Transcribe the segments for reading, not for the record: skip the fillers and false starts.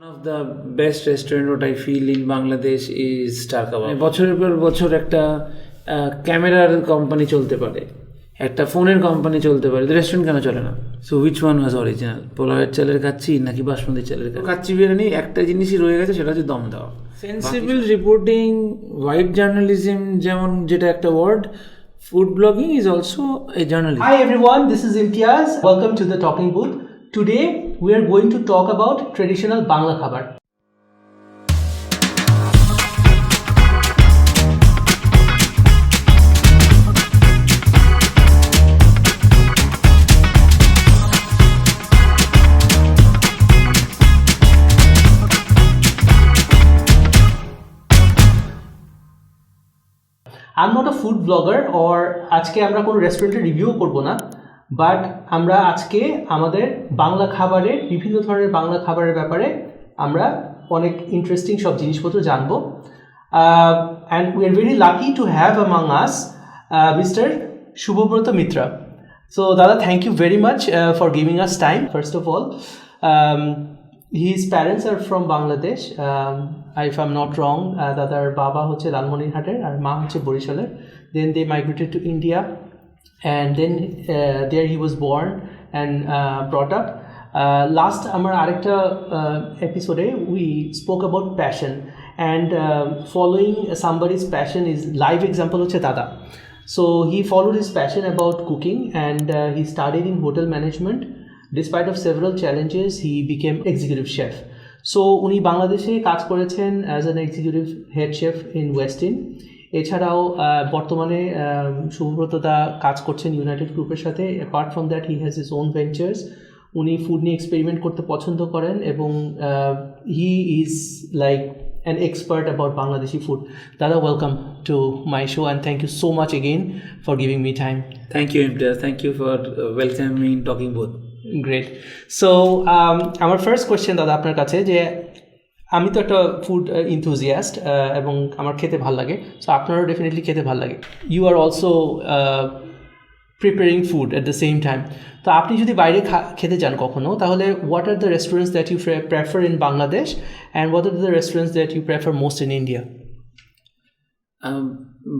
One of the best restaurant what I feel in Bangladesh is Star Kebab. বছরের পর বছর একটা ক্যামেরার কোম্পানি চলতে পারে, একটা ফোনের কোম্পানি চলতে পারে, রেস্টুরেন্ট কেন চলে না? So which one was original, পোলাওয়ের চালের কাচ্চি নাকি বাসমতি চালের কাচ্চি বিরিয়ানি? একটা জিনিসই রয়ে গেছে, সেটা হচ্ছে দম দেওয়া। সেন্সিবল রিপোর্টিং, হোয়াইট জার্নালিজম যেমন যেটা একটা word, food blogging is also a journalism. Hi everyone, this is Imtiaz. Welcome to the Talking Booth. Today we are going to talk about traditional Bangla khabar. I'm not a food blogger or আজকে আমরা কোনো রেস্টুরেন্টের review করব না, but আমরা আজকে আমাদের বাংলা খাবারের বিভিন্ন ধরনের বাংলা খাবারের ব্যাপারে আমরা অনেক ইন্টারেস্টিং সব জিনিসপত্র জানবো। And we are very lucky to have among us mister Subhabrata Maitra. So Dada, thank you very much for giving us time. First of all, his parents are from Bangladesh. If I'm not wrong, Dada's Baba hoche Lalmonirhater and Ma hoche Borishaler. Then they migrated to India, and then there he was born and brought up. Last amar arekta episode we spoke about passion, and following somebody's passion is live example hoche Dada. So he followed his passion about cooking, and he studied in hotel management. Despite of several challenges, he became executive chef. So উনি বাংলাদেশে কাজ করেছেন as an executive head chef in Westin. এছাড়াও বর্তমানে শুভব্রতদা কাজ করছেন United গ্রুপের সাথে। Apart from that he has his own ventures. উনি ফুড নিয়ে এক্সপেরিমেন্ট করতে পছন্দ করেন এবং he is like an expert about Bangladeshi food. Dada, welcome to my show, and thank you so much again for giving me time. Thank you, Imtiaz. Thank you for welcoming me in Talking Booth. Great. So আমার first question দাদা আপনার কাছে, যে আমি তো একটা food ইনথুজিয়াস্ট এবং আমার খেতে ভালো লাগে, সো আপনারও ডেফিনেটলি খেতে ভালো লাগে। You are also preparing food at the same time. তো আপনি যদি বাইরে খেতে যান কখনো, তাহলে what are the restaurants that you prefer in Bangladesh and what are the restaurants that you prefer most in India?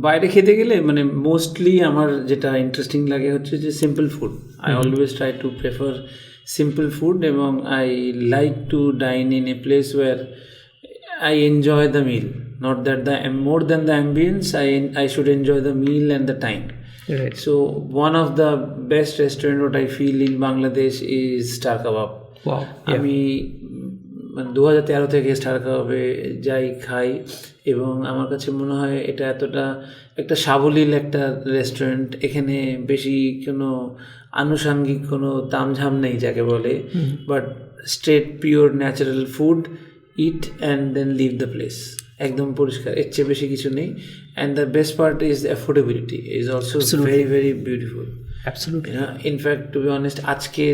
বাইরে খেতে গেলে মানে মোস্টলি আমার যেটা ইন্টারেস্টিং লাগে হচ্ছে যে simple food. I always try to prefer simple food, এবং I like to dine in a place where I enjoy the meal, not that the more than the ambience, I should enjoy the meal and the time. Right. So one of the best restaurant what I feel in Bangladesh is Star Kebab. Wow. আমি 2013 থেকে star কাবাবে যাই, খাই, এবং আমার কাছে মনে হয় এটা এতটা একটা সাবলীল একটা রেস্টুরেন্ট। এখানে বেশি কোনো আনুষাঙ্গিক কোনো তামঝাম নেই যাকে বলে, but straight pure natural food, eat and then leave the place. একদম পরিষ্কার, এর চেয়ে বেশি কিছু নেই। And the best part is affordability is also very very beautiful. Absolutely. In fact to be honest, আজকে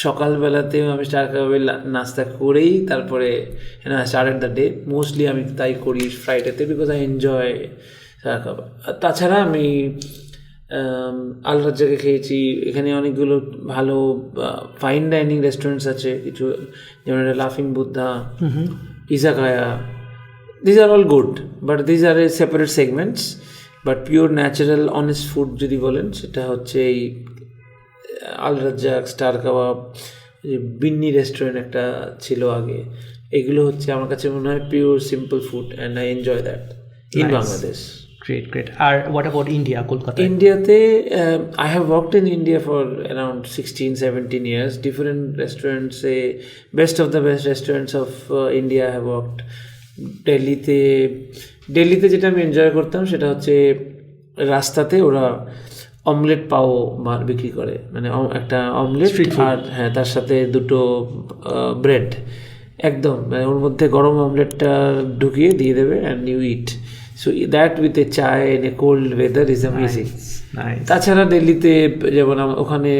সকালবেলাতেও আমি স্টার কাবাবে নাস্তা করেই তারপরে স্টার্টেড দ্য ডে। মোস্টলি আমি তাই করি ফ্রাইডেতে, বিকজ আই এনজয় স্টার কাবাব। তাছাড়া আমি আল রাজ্জাকে খেয়েছি। এখানে অনেকগুলো ভালো ফাইন ডাইনিং রেস্টুরেন্টস আছে কিছু, যেমন লাফিং Buddha, ইজাকায়া। These are all good, but these are a separate segments. But pure natural honest food যদি বলেন, সেটা হচ্ছে এই আল রাজ্জাক, স্টার কাবাব, বিন্নি রেস্টুরেন্ট একটা ছিল আগে, এগুলো হচ্ছে আমার কাছে মনে হয় pure simple food, and I enjoy that in Bangladesh. Great, great. আর what about India, Kolkata? ইন্ডিয়াতে I have worked in India for around 16-17 years. Different restaurants, best of the best restaurants of India I have worked. দিল্লিতে যেটা আমি enjoy করতাম সেটা হচ্ছে রাস্তাতে ওরা অমলেট পাও বিক্রি করে, মানে একটা অমলেট আর হ্যাঁ তার সাথে দুটো ব্রেড, একদম ওর মধ্যে গরম অমলেটটা ঢুকিয়ে দিয়ে দেবে and you eat. So that with a chai in a cold weather is amazing. তাছাড়া দিল্লিতে যেমন ওখানে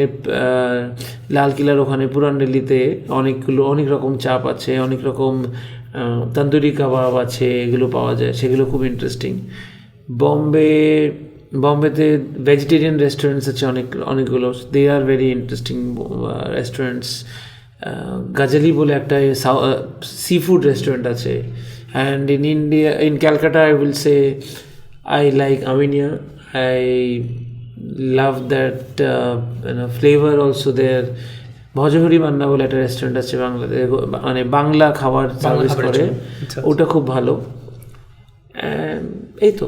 লালকিল্লার ওখানে পুরান দিল্লিতে অনেক রকম চাপ আছে, অনেক রকম তন্দুরি কাবাব আছে, এগুলো পাওয়া যায়, সেগুলো খুব ইন্টারেস্টিং। বম্বেতে ভেজিটেরিয়ান রেস্টুরেন্টস আছে অনেকগুলো, they are very interesting restaurants. Ghazali বলে একটা সি ফুড রেস্টুরেন্ট আছে, and in India, in Calcutta I will say I like Aminia, I love that flavour also there. Bhojohori Manna বলে একটা রেস্টুরেন্ট আছে বাংলাদেশ, মানে বাংলা খাবার সার্ভিস করে, ওটা খুব ভালো। এই তো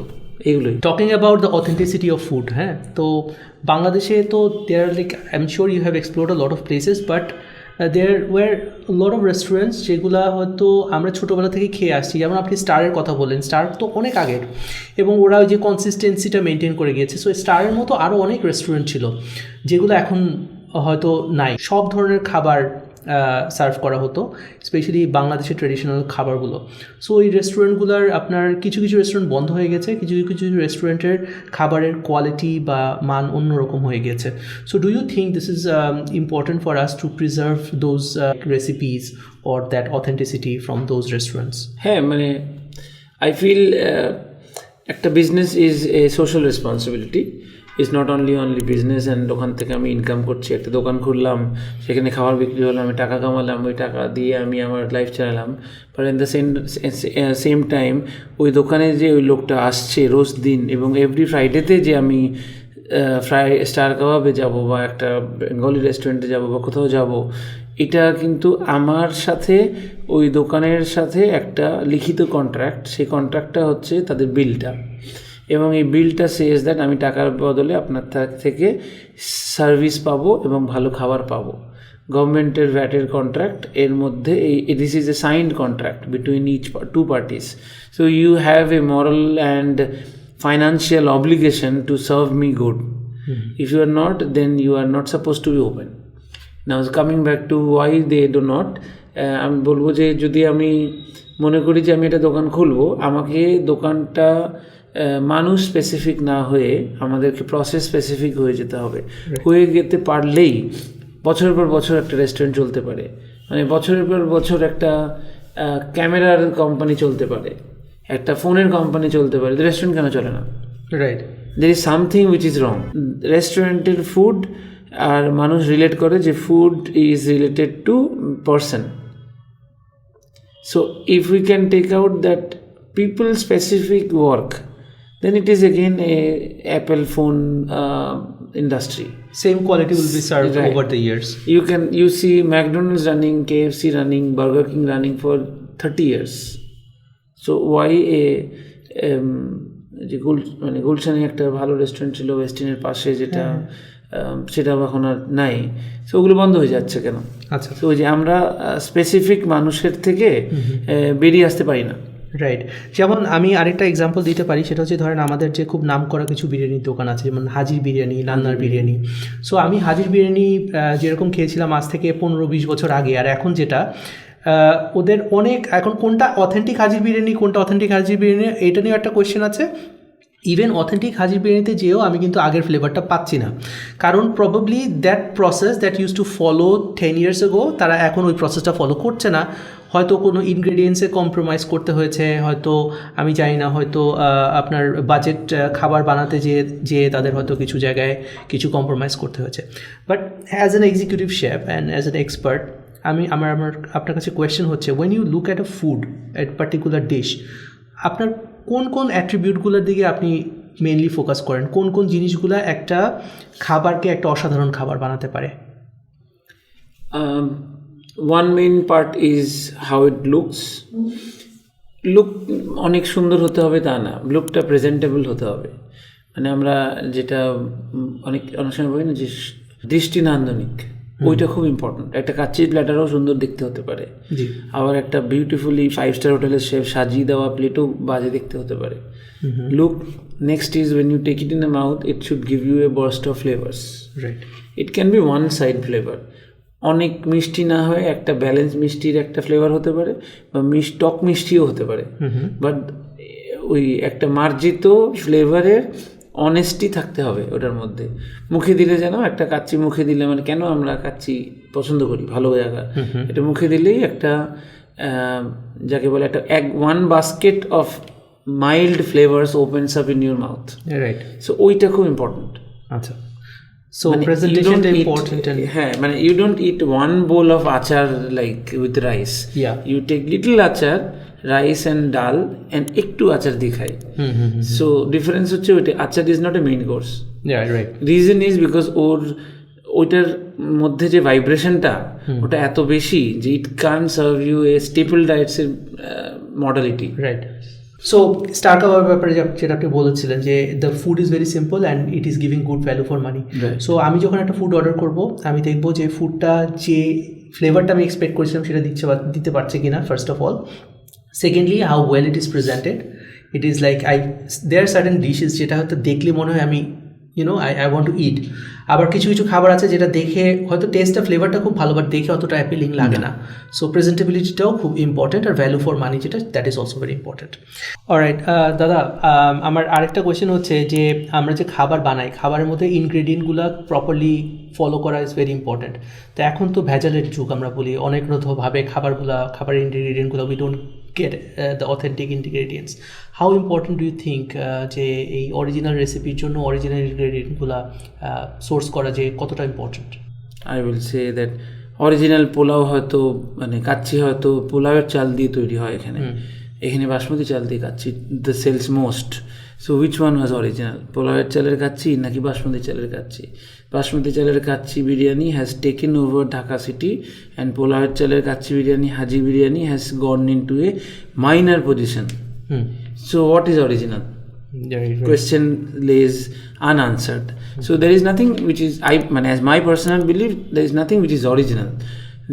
এইগুলোই। Talking about the authenticity of food, হ্যাঁ, তো বাংলাদেশে তো there are like I am sure you have explored a lot of places, but there were lot of restaurants যেগুলো হয়তো আমরা ছোটোবেলা থেকে খেয়ে আসছি। যেমন আপনি স্টারের কথা বললেন, স্টার তো অনেক আগের, এবং ওরা ওই যে কনসিস্টেন্সিটা মেনটেন করে গিয়েছে। সো স্টারের মতো আরও অনেক রেস্টুরেন্ট ছিল যেগুলো এখন হয়তো নাই। সব ধরনের খাবার সার্ভ করা হতো, স্পেশালি বাংলাদেশের ট্রেডিশনাল খাবারগুলো। সো এই রেস্টুরেন্টগুলোর আপনার কিছু কিছু রেস্টুরেন্ট বন্ধ হয়ে গেছে, কিছু কিছু রেস্টুরেন্টের খাবারের কোয়ালিটি বা মান অন্যরকম হয়ে গেছে। So do you think this is important for us to preserve those recipes or that authenticity from those restaurants? হ্যাঁ, মানে আই ফিল একটা business is a social responsibility, is not only business and ওখান থেকে আমি income করছি। একটা দোকান খুললাম, সেখানে খাবার বিক্রি হলো, আমি টাকা কামালাম, ওই টাকা দিয়ে আমি আমার লাইফ চালালাম। But in the same time ওই দোকানে যে ওই লোকটা আসছে রোজ দিন, এবং এভরি ফ্রাইডেতে যে আমি স্টার কাবাবে যাব বা একটা বেঙ্গলি রেস্টুরেন্টে যাব বা কোথাও যাব, এটা কিন্তু আমার সাথে ওই দোকানের সাথে একটা লিখিত কন্ট্রাক্ট। সেই কন্ট্রাক্টটা হচ্ছে তাদের বিলটা, এবং এই বিলটা সেজ দ্যাট আমি টাকার বদলে আপনার থেকে সার্ভিস পাবো এবং ভালো খাবার পাবো। গভর্নমেন্টের ভ্যাটের কন্ট্রাক্ট, এর মধ্যে এই this is a signed contract between each two parties. So you have a moral and financial obligation to serve me good. If you are not, then you are not supposed to be open. Now coming back to why they do not, আমি বলবো যে যদি আমি মনে করি যে আমি একটা দোকান খুলবো, আমাকে দোকানটা মানুষ স্পেসিফিক না হয়ে আমাদেরকে প্রসেস স্পেসিফিক হয়ে যেতে হবে। হয়ে যেতে পারলেই বছরের পর বছর একটা রেস্টুরেন্ট চলতে পারে, মানে বছরের পর বছর একটা ক্যামেরার কোম্পানি চলতে পারে, একটা ফোনের কোম্পানি চলতে পারে, রেস্টুরেন্ট কেন চলে না? Right, there is something which is wrong. রেস্টুরেন্টের ফুড আর মানুষ রিলেট করে যে food is related to person. So if we can take out that people specific work, then it is again a Apple phone industry. Same quality will be served Right. over the years. You see McDonald's running, KFC running, Burger King running for 30 years. So why যে মানে গুলশানে একটা ভালো restaurant ছিল ওয়েস্টিনের পাশে, যেটা সেটা এখন আর নাই, সো ওগুলো বন্ধ হয়ে যাচ্ছে কেন? আচ্ছা, তো ওই যে আমরা স্পেসিফিক মানুষের থেকে বেরিয়ে আসতে পারি না। রাইট, যেমন আমি আরেকটা এক্সাম্পল দিতে পারি, সেটা হচ্ছে ধরেন আমাদের যে খুব নাম করা কিছু বিরিয়ানির দোকান আছে, যেমন হাজির বিরিয়ানি, নান্নার বিরিয়ানি। সো আমি হাজির বিরিয়ানি যেরকম খেয়েছিলাম আজ থেকে 15-20 বছর আগে, আর এখন যেটা ওদের অনেক, এখন কোনটা অথেন্টিক হাজির বিরিয়ানি, কোনটা অথেন্টিক হাজির বিরিয়ানি, এটা নিয়েও একটা কোয়েশ্চেন আছে। ইভেন অথেন্টিক হাজির বিরিয়ানিতে যেও আমি কিন্তু আগের ফ্লেভারটা পাচ্ছি না, কারণ probably that process that use to follow 10 years ago, তারা এখন ওই প্রসেসটা ফলো করছে না। হয়তো কোনো ইনগ্রেডিয়েন্টসে কম্প্রোমাইজ করতে হয়েছে, হয়তো আমি জানি না, হয়তো আপনার বাজেট খাবার বানাতে যে তাদের হয়তো কিছু জায়গায় কিছু কম্প্রোমাইজ করতে হয়েছে। But as an executive chef and as an expert, আমার আপনার কাছে কোয়েশ্চেন হচ্ছে, when you look at a food, at particular dish, আপনার কোন কোন অ্যাট্রিবিউটগুলোর দিকে আপনি মেনলি ফোকাস করেন? কোন কোন জিনিসগুলো একটা খাবারকে একটা অসাধারণ খাবার বানাতে পারে? One main part is how it looks. Look অনেক সুন্দর হতে হবে তা না, লুকটা প্রেজেন্টেবল হতে হবে। মানে আমরা যেটা অনেক সময় বলি না যে দৃষ্টি নান্দনিক, ওইটা খুব ইম্পর্টেন্ট। একটা কাচ্চির প্ল্যাটারও সুন্দর দেখতে হতে পারে, আবার একটা বিউটিফুলি 5-star হোটেলের শেফ সাজিয়ে দেওয়া প্লেটও বাজে দেখতে হতে পারে। Look next is when you take it in the mouth, it should give you a burst of flavors. Right. It can be one side flavor. অনেক মিষ্টি না হয়ে একটা ব্যালেন্স মিষ্টির একটা ফ্লেভার হতে পারে, বা টক মিষ্টিও হতে পারে, বাট ওই একটা মার্জিত ফ্লেভারের অনেস্টি থাকতে হবে ওটার মধ্যে। মুখে দিলে যেন একটা কাচ্চি মুখে দিলে, মানে কেন আমরা কাচ্চি পছন্দ করি, ভালো জায়গা, এটা মুখে দিলেই একটা যাকে বলে একটা one basket of mild flavours opens up in your mouth. Right, so ওইটা খুব ইম্পর্টেন্ট। আচ্ছা, So presentation is important. হ্যাঁ মানে you don't eat one bowl of achar like with rice. Yeah. You take little achar, rice and dal and একটু আচার দিয়ে খাই. So difference হচ্ছে ওইটা আচার is not a main course. Yeah, right. Reason is because ওইটার মধ্যে যে ভাইব্রেশনটা ওটা এত বেশি যে it can serve you a staple diets এর মডালিটি। রাইট। সো স্টার কাবাবের ব্যাপারে যেটা আপনি বলেছিলেন যে the food is very simple and it is giving good value for money. So আমি যখন একটা ফুড অর্ডার করব আমি দেখবো যে ফুডটা যে ফ্লেভারটা আমি এক্সপেক্ট করেছিলাম সেটা দিতে পারছে কিনা first of all. Secondly how well it is presented. It is like there certain dishes যেটা হয়তো দেখলে মনে হয় আমি আই ওয়ান্ট টু ইট। আবার কিছু কিছু খাবার আছে যেটা দেখে হয়তো টেস্টটা ফ্লেভারটা খুব ভালো বাট দেখে অতটা অ্যাপিলিং লাগে না। সো প্রেজেন্টেবিলিটিটাও খুব ইম্পর্টেন্ট আর ভ্যালু ফর মানি যেটা that is also very important. Alright দাদা, আমার আরেকটা কোয়েশ্চেন হচ্ছে যে আমরা যে খাবার বানাই খাবারের মধ্যে ইনগ্রেডিয়েন্টগুলো প্রপারলি ফলো করা ইজ ভেরি ইম্পর্টেন্ট। তো এখন তো ভেজালের যুগ আমরা বলি, অনেকভাবে খাবারের ইনগ্রেডিয়েন্টগুলো we don't get the authentic ingredients. How important do you think যে এই অরিজিনাল রেসিপির জন্য অরিজিনাল ইনগ্রেডিয়েন্টগুলো সোর্স করা যে কতটা important? I will say that original pulao হয়তো মানে কাচ্চি হয়তো পোলাওয়ের চাল দিয়ে তৈরি হয়, এখানে বাসমতি চাল দিয়ে kacchi the sells most. So which one was original, পোলাওয়ের চালের কাচ্চি নাকি বাসমতি চালের কাচ্চি? বাসমতি চালের kacchi biryani has taken over Dhaka city and পোলাওয়ের চালের kacchi biryani Haji biryani has gone in to a minor position. So what is original? Question lays unanswered. So there is nothing which is as my personal belief, there is nothing which is original.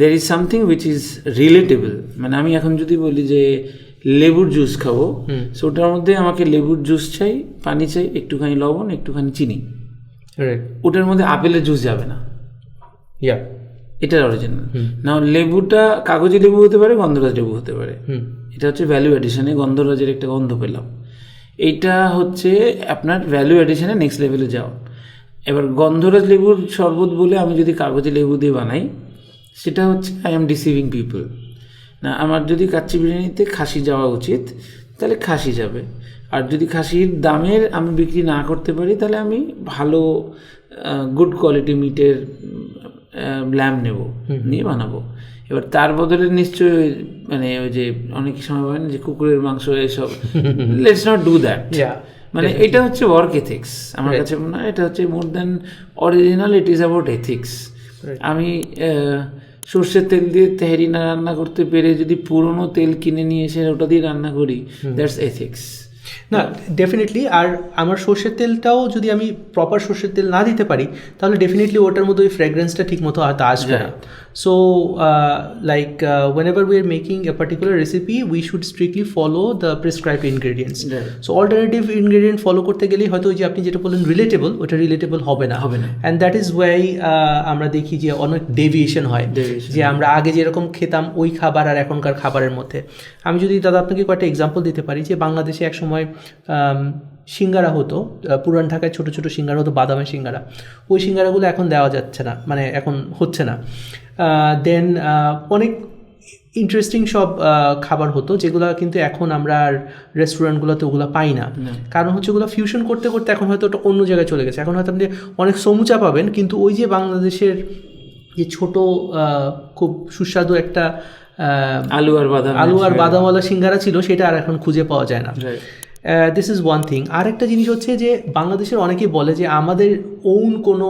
There is something which is relatable. মানে আমি এখন যদি বলি যে লেবুর juice খাবো, so ওটার মধ্যে আমাকে লেবুর জুস চাই, পানি চাই, একটুখানি লবণ, একটুখানি চিনি। ওটার মধ্যে আপেলের জুস যাবে না। এটার অরিজিনাল। নাও লেবুটা কাগজি লেবু হতে পারে, গন্ধরাজ লেবু হতে পারে। এটা হচ্ছে ভ্যালু এডিশনে গন্ধরাজের একটা গন্ধ পেলাম, এইটা হচ্ছে আপনার ভ্যালু এডিশনে নেক্সট লেভেলে যাও। এবার গন্ধরাজ লেবুর শরবত বলে আমি যদি কাগজি লেবু দিয়ে বানাই সেটা হচ্ছে আই এম ডিসিভিং পিপল। না, আমার যদি কাচ্চি বিরিয়ানিতে খাসি যাওয়া উচিত তাহলে খাসি যাবে, আর যদি খাসির দামের আমি বিক্রি না করতে পারি তাহলে আমি ভালো গুড কোয়ালিটি মিটের ল্যাম্ব নেব, নিয়ে বানাবো। এবার তার বদলে নিশ্চয়ই মানে ওই যে অনেক সময় বলেন যে কুকুরের মাংস এসব, লেটস নট ডু দ্যাট। মানে এটা হচ্ছে ওয়ার্ক এথিক্স আমার কাছে মনে হয়। এটা হচ্ছে more than original, it is about ethics. আমি সর্ষের তেল দিয়ে তেহারি না রান্না করতে পেরে যদি পুরনো তেল কিনে নিয়ে এসে ওটা দিয়ে রান্না করি, দ্যাটস এথিক্স। না, ডেফিনেটলি। আর আমার সর্ষের তেলটাও যদি আমি প্রপার সর্ষের তেল না দিতে পারি তাহলে ডেফিনেটলি ওটার মধ্যে ওই ফ্রেগরেন্সটা ঠিক মতো হয়তো আসবে না। So like whenever we are making a particular recipe we should strictly follow the prescribed ingredients. So alternative ingredient follow করতে গেলে হয়তো ওই যে আপনি যেটা বললেন রিলেটেবল, ওটা রিলেটেবল হবে না। অ্যান্ড দ্যাট ইজ ওয়াই আমরা দেখি যে অনেক ডেভিয়েশন হয়, যে আমরা আগে যেরকম খেতাম ওই খাবার আর এখনকার খাবারের মধ্যে। আমি যদি দাদা আপনাকে কয়েকটা এক্সাম্পল দিতে পারি, যে বাংলাদেশে এক সময় সিঙ্গারা হতো, পুরান ঢাকায় ছোটো ছোটো সিঙ্গারা হতো, বাদামের সিঙ্গারা। ওই সিঙ্গারাগুলো এখন দেওয়া যাচ্ছে না, মানে এখন হচ্ছে না। দেন অনেক ইন্টারেস্টিং সব খাবার হতো যেগুলো কিন্তু এখন আমরা আর রেস্টুরেন্টগুলোতে ওগুলো পাই না। কারণ হচ্ছে ওগুলো ফিউশন করতে করতে এখন হয়তো ওটা অন্য জায়গায় চলে গেছে। এখন হয়তো আপনি অনেক সমুচা পাবেন, কিন্তু ওই যে বাংলাদেশের যে ছোট খুব সুস্বাদু একটা আলু আর বাদামওয়ালা সিঙ্গারা ছিল, সেটা আর এখন খুঁজে পাওয়া যায় না। This is one thing. আর একটা জিনিস হচ্ছে যে বাংলাদেশের অনেকেই বলে যে আমাদের ওন কোনো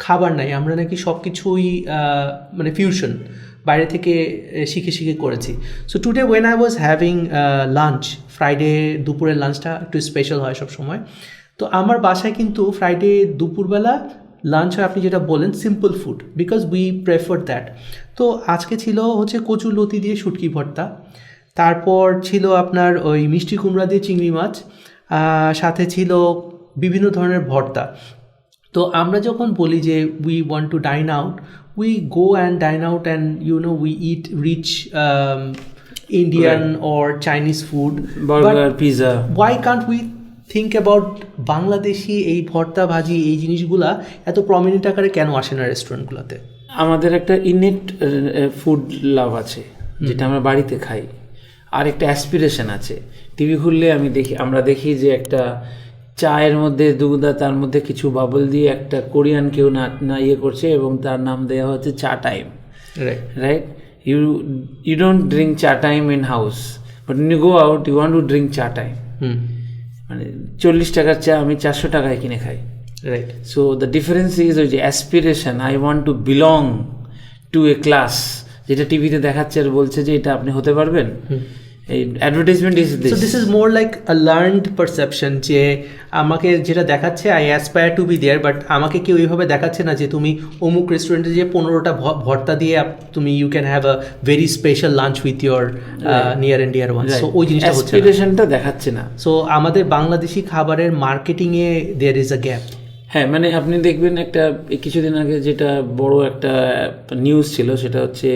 খাবার নাই, আমরা নাকি সব কিছুই মানে ফিউশন বাইরে থেকে শিখে শিখে করেছি। So today when I was having lunch, Friday দুপুরের লাঞ্চটা একটু স্পেশাল হয় সব সময়। তো আমার বাসায় কিন্তু ফ্রাইডে দুপুরবেলা লাঞ্চ হয় আপনি যেটা বলেন simple food, because we prefer that. তো আজকে ছিল হচ্ছে কচুর লতি দিয়ে শুটকি ভর্তা, তারপর ছিল আপনার ওই মিষ্টি কুমড়া দিয়ে চিংড়ি মাছ, সাথে ছিল বিভিন্ন ধরনের ভর্তা। তো আমরা যখন বলি যে we want to dine out, we go and dine out and we eat rich Indian or Chinese food, burger, pizza. Why can't we think about Bangladeshi এই ভর্তা ভাজি এই জিনিসগুলা এত প্রমিনেন্ট আকারে কেন আসে না রেস্টুরেন্টগুলোতে? আমাদের একটা ইনেট ফুড লাভ আছে যেটা আমরা বাড়িতে খাই, আর একটা অ্যাসপিরেশন আছে। টিভি খুললে আমরা দেখি যে একটা চায়ের মধ্যে দুধ আর তার মধ্যে কিছু বাবল দিয়ে একটা কোরিয়ান কেউ না না ইয়ে করছে এবং তার নাম দেওয়া হচ্ছে cha time, right? You don't drink cha time in house, but you go out you want to drink cha time. মানে 40 টাকার চা আমি 400 টাকায় কিনে খাই, right? So the difference is ওই যে aspiration, I want to belong to a class, যেটা টিভিতে দেখাচ্ছে আর বলছে যে এটা আপনি হতে পারবেন। এই advertisement is this. So this is more like a learned perception, যে আমাকে যেটা দেখাচ্ছে I aspire to be there, but আমাকে কেউ এইভাবে দেখাচ্ছে না যে তুমি অমুক রেস্টুরেন্টে যে 15টা ভর্তা দিয়ে তুমি you can have a very special lunch with your near and dear one. So ওই জিনিসটা হচ্ছে, অ্যাসপিরেশনটা দেখাচ্ছে না। সো আমাদের বাংলাদেশি খাবারের মার্কেটিংয়ে দেয়ার ইজ আ গ্যাপ। হ্যাঁ, মানে আপনি দেখবেন একটা কিছুদিন আগে যেটা বড় একটা নিউজ ছিল, সেটা হচ্ছে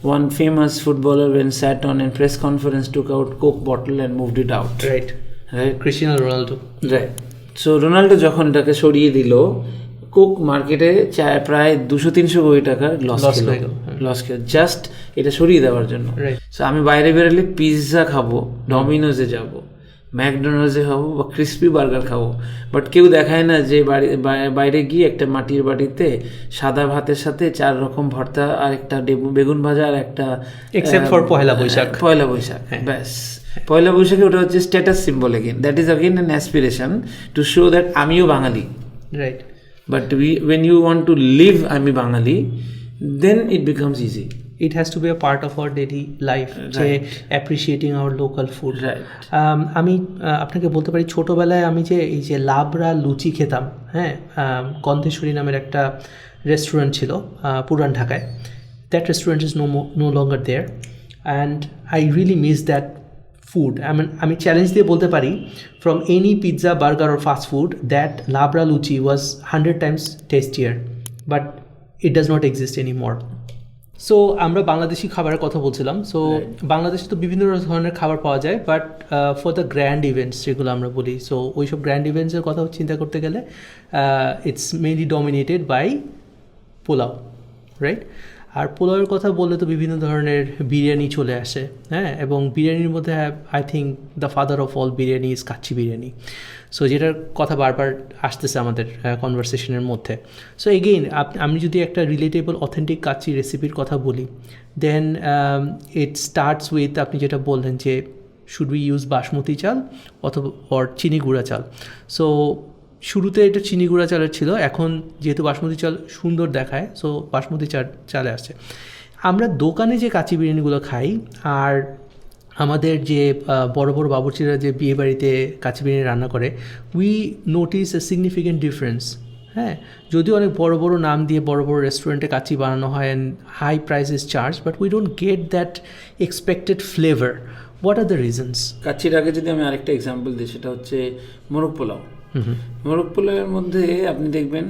one famous footballer when sat on a press conference took out coke bottle and moved it out, right? right? Cristiano Ronaldo, right. So Ronaldo যখন এটাকে সরিয়ে দিল, কোক মার্কেটে প্রায় 200-300 কোটি টাকার লস খেলো জাস্ট এটা সরিয়ে দেওয়ার জন্য। সো আমি বাইরে বেরোলে পিৎজা খাবো, ডমিনোজে যাব, ম্যাকডোনাল্ডসে খাবো বা ক্রিসপি বার্গার খাবো, বাট কেউ দেখায় না যে বাইরে গিয়ে একটা মাটির বাড়িতে সাদা ভাতের সাথে 4 রকম ভর্তা আর একটা বেগুন ভাজা আর একটা, এক্সেপ্ট ফর পয়লা বৈশাখ, ব্যাস। পয়লা বৈশাখে ওটা হচ্ছে status symbol again, that is again an aspiration to show that আমিও Bengali, right? But when you want to live আমি বাঙালি, then it becomes easy. It has to be a part of our daily life, যে appreciating our local food. Right. আমি আপনাকে বলতে পারি, ছোটোবেলায় আমি যে এই যে লাবড়া লুচি খেতাম, হ্যাঁ, গন্ধেশ্বরী নামের একটা রেস্টুরেন্ট ছিল পুরান ঢাকায়। That restaurant is no longer there and I really miss that food. আমি চ্যালেঞ্জ দিয়ে বলতে পারি, from any pizza, burger or fast food, that labra luchi was 100 times tastier, but it does not exist anymore. So আমরা বাংলাদেশি খাবারের কথা বলছিলাম। So বাংলাদেশে তো বিভিন্ন ধরনের খাবার পাওয়া যায়, but for the grand events যেগুলো আমরা বলি, সো ওইসব গ্র্যান্ড ইভেন্টসের কথা চিন্তা করতে গেলে it's mainly dominated by polao, right? আর পোলাওয়ের কথা বললে তো বিভিন্ন ধরনের বিরিয়ানি চলে আসে, হ্যাঁ, এবং বিরিয়ানির মধ্যে I think the father of all biryani is kacchi biryani. So যেটার কথা বারবার আসতেছে আমাদের কনভারসেশনের মধ্যে। সো এগেইন আমি যদি একটা রিলেটেবল অথেন্টিক কাচ্চি রেসিপির কথা বলি, দেন ইট স্টার্টস উইথ আপনি যেটা বললেন যে শুড উই ইউজ বাসমতি চাল অথবা অর চিনি গুঁড়া চাল। সো শুরুতে এটা চিনি গুঁড়া চালের ছিল, এখন যেহেতু বাসমতি চাল সুন্দর দেখায়, সো বাসমতি চালে আসছে। আমরা দোকানে যে কাচ্চি বিরিয়ানিগুলো খাই আর আমাদের যে বড় বড় বাবুর্চিরা যে বিয়ে বাড়িতে কাচ্চি বিরিয়ানি রান্না করে, we notice a significant difference. হ্যাঁ, যদিও অনেক বড় বড় নাম দিয়ে বড় বড় রেস্টুরেন্টে কাচ্চি বানানো হয় and high price is charge, but we don't get that expected flavour. What are the reasons? কাচ্চির আগে যদি আমি আরেকটা এক্সাম্পল দিই, সেটা হচ্ছে মোরগ পোলাও। মোরগ পোলাওয়ের মধ্যে আপনি দেখবেন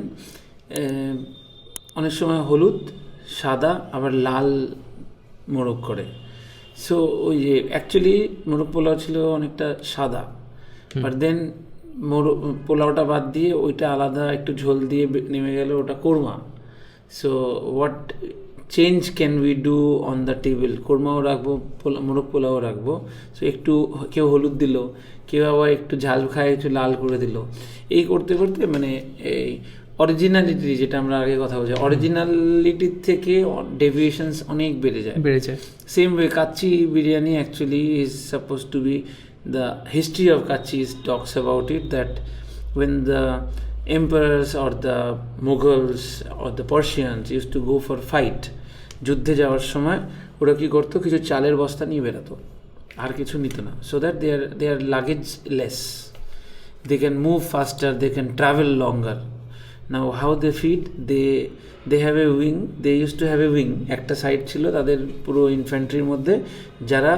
অনেক সময় হলুদ, সাদা, আবার লাল মোরগ করে। সো ওই যে অ্যাকচুয়ালি মোরগ পোলাও ছিল অনেকটা সাদা, বাট দেন পোলাওটা বাদ দিয়ে ওইটা আলাদা একটু ঝোল দিয়ে নেমে গেল, ওটা korma. So what change can we do on the table? কোরমাও রাখবো, মোরগ পোলাও রাখবো। সো একটু কেউ হলুদ দিল, কেউ আবার একটু ঝাল খায়, একটু লাল করে দিল। এই করতে করতে মানে এই অরিজিনালিটি, যেটা আমরা আগে কথা বলছি, অরিজিনালিটির থেকে ডেভিয়েশনস অনেক বেড়ে যায়। Same way kacchi biryani actually is suppose two B the history of kacchi is talks about it that when the emperors or the Mughals or the Persians used to go for fight, যুদ্ধে যাওয়ার সময় ওরা কী করতো, কিছু চালের বস্তা নিয়ে বেরোতো, আর কিছু নিত না, so that there luggage less, they can move faster, they can travel longer. Now how they feed, they have a wing, they used to have a wing, একটা সাইড ছিল তাদের পুরো ইনফ্যান্ট্রির মধ্যে যারা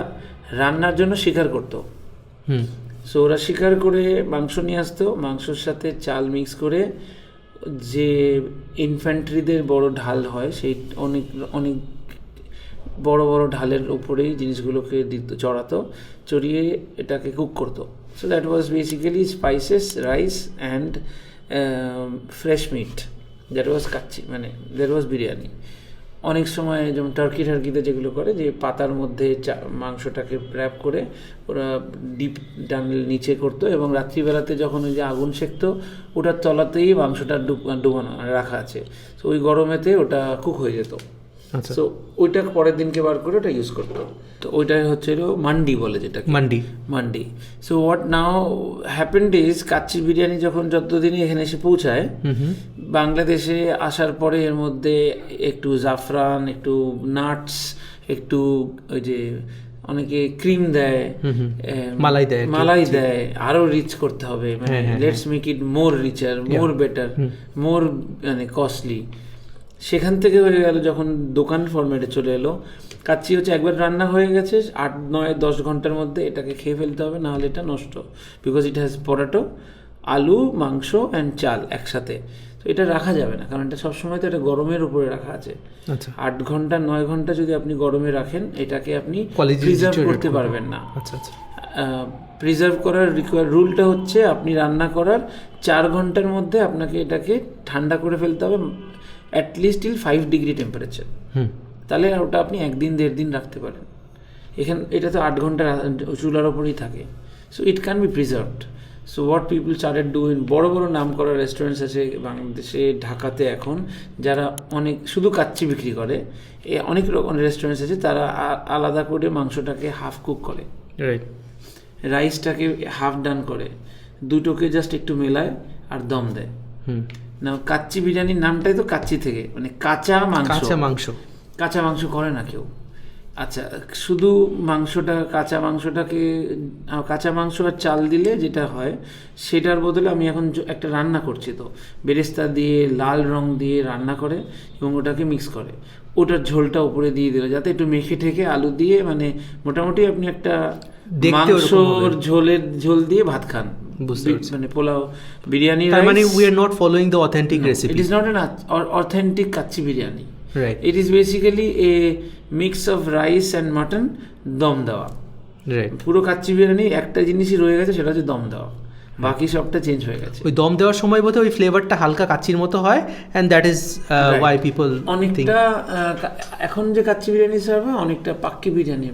রান্নার জন্য শিকার করতো। সো ওরা শিকার করে মাংস নিয়ে আসতো, মাংসর সাথে চাল মিক্স করে যে ইনফ্যান্ট্রিদের বড় ঢাল হয়, সেই অনেক অনেক বড় বড় ঢালের উপরেই জিনিসগুলোকে চড়াতো, চড়িয়ে এটাকে কুক করতো। So that was basically spices, rice and fresh meat, that was kacchi, মানে দ্যাট ওয়াজ বিরিয়ানি। অনেক সময় যেমন টার্কিতে যেগুলো করে যে পাতার মধ্যে মাংসটাকে র্যাপ করে ওরা ডিপ ডানল নিচে করতো এবং রাত্রিবেলাতে যখন ওই যে আগুন সেঁকতো ওটার তলাতেই মাংসটা ডুবানো রাখা আছে, তো ওই গরমেতে ওটা কুক হয়ে যেত। সো ওইটা পরের দিনকে বার করে ওটা ইউজ করতো। তো ওইটাই হচ্ছিল মান্ডি বলে, যেটা mandi. So what now happened is kacchi biryani যখন যতদিনই এখানে এসে পৌঁছায়, বাংলাদেশে আসার পরে এর মধ্যে একটু জাফরান, একটু নাটস, একটু ওই যে অনেকে ক্রিম দেয়, মালাই দেয়, আরো রিচ করতে হবে, মানে let's make it more richer, more better, more মানে কস্টলি। সেখান থেকে হয়ে গেল যখন দোকান ফরম্যাটে চলে এলো, কাচ্চি হচ্ছে একবার রান্না হয়ে গেছে 8-9-10 ঘন্টার মধ্যে এটাকে খেয়ে ফেলতে হবে, নাহলে এটা নষ্ট, বিকজ ইট হ্যাজ পটাটো, আলু, মাংস অ্যান্ড চাল একসাথে। তো এটা রাখা যাবে না, কারণ এটা সবসময় তো এটা গরমের উপরে রাখা আছে। 8 ঘন্টা 9 ঘন্টা যদি আপনি গরমে রাখেন, এটাকে আপনি প্রিজার্ভ করতে পারবেন না। প্রিজার্ভ করার রুলটা হচ্ছে আপনি রান্না করার 4 ঘন্টার মধ্যে আপনাকে এটাকে ঠান্ডা করে ফেলতে হবে, অ্যাটলিস্ট টিল 5 ডিগ্রি টেম্পারেচার। তাহলে ওটা আপনি 1-1.5 দিন রাখতে পারেন। এটা তো 8 ঘন্টা চুলার ওপরেই থাকে, so it can B preserved. So what people started doing, বড় বড় নাম করা রেস্টুরেন্টস আছে বাংলাদেশে, ঢাকাতে এখন, যারা অনেক শুধু কাচ্চি বিক্রি করে। অনেক রকম রেস্টুরেন্টস আছে, তারা আলাদা করে মাংসটাকে হাফ কুক করে, রাইসটাকে হাফ ডান করে, দুটোকে জাস্ট একটু মেলায় আর দম দেয়। না, কাচ্চি বিরিয়ানির নামটাই তো কাচ্চি থেকে, মানে কাঁচা মাংস করে না কেউ। আচ্ছা, শুধু কাঁচা মাংস আর চাল দিলে যেটা হয়, সেটার বদলে আমি এখন একটা রান্না করছি, তো বেরেস্তা দিয়ে লাল রং দিয়ে রান্না করে এবং ওটাকে মিক্স করে, ওটার ঝোলটা উপরে দিয়ে দিল যাতে একটু মেখে ঠেকে আলু দিয়ে, মানে মোটামুটি আপনি একটা মাংসর ঝোল দিয়ে ভাত খান, মানে পোলাও, বিরিয়ানি। মানে we are not following the authentic recipe. It is not an authentic Kacchi biryani. Right. It is basically a mix of rice and mutton দম দেওয়া। Right. পুরো কাচ্চি বিরিয়ানি একটা জিনিসই রয়ে গেছে, সেটা হচ্ছে দম দেওয়া, বাকি সবটা চেঞ্জ হয়ে গেছে। ওই দম দেওয়ার সময় বোধহয় ওই ফ্লেভারটা হালকা কাচ্চির মতো হয়, and that is why people অনেকটা এখন যে কাচ্চি বিরিয়ানি সার্ভ হয় অনেকটা পাক্কি বিরিয়ানি,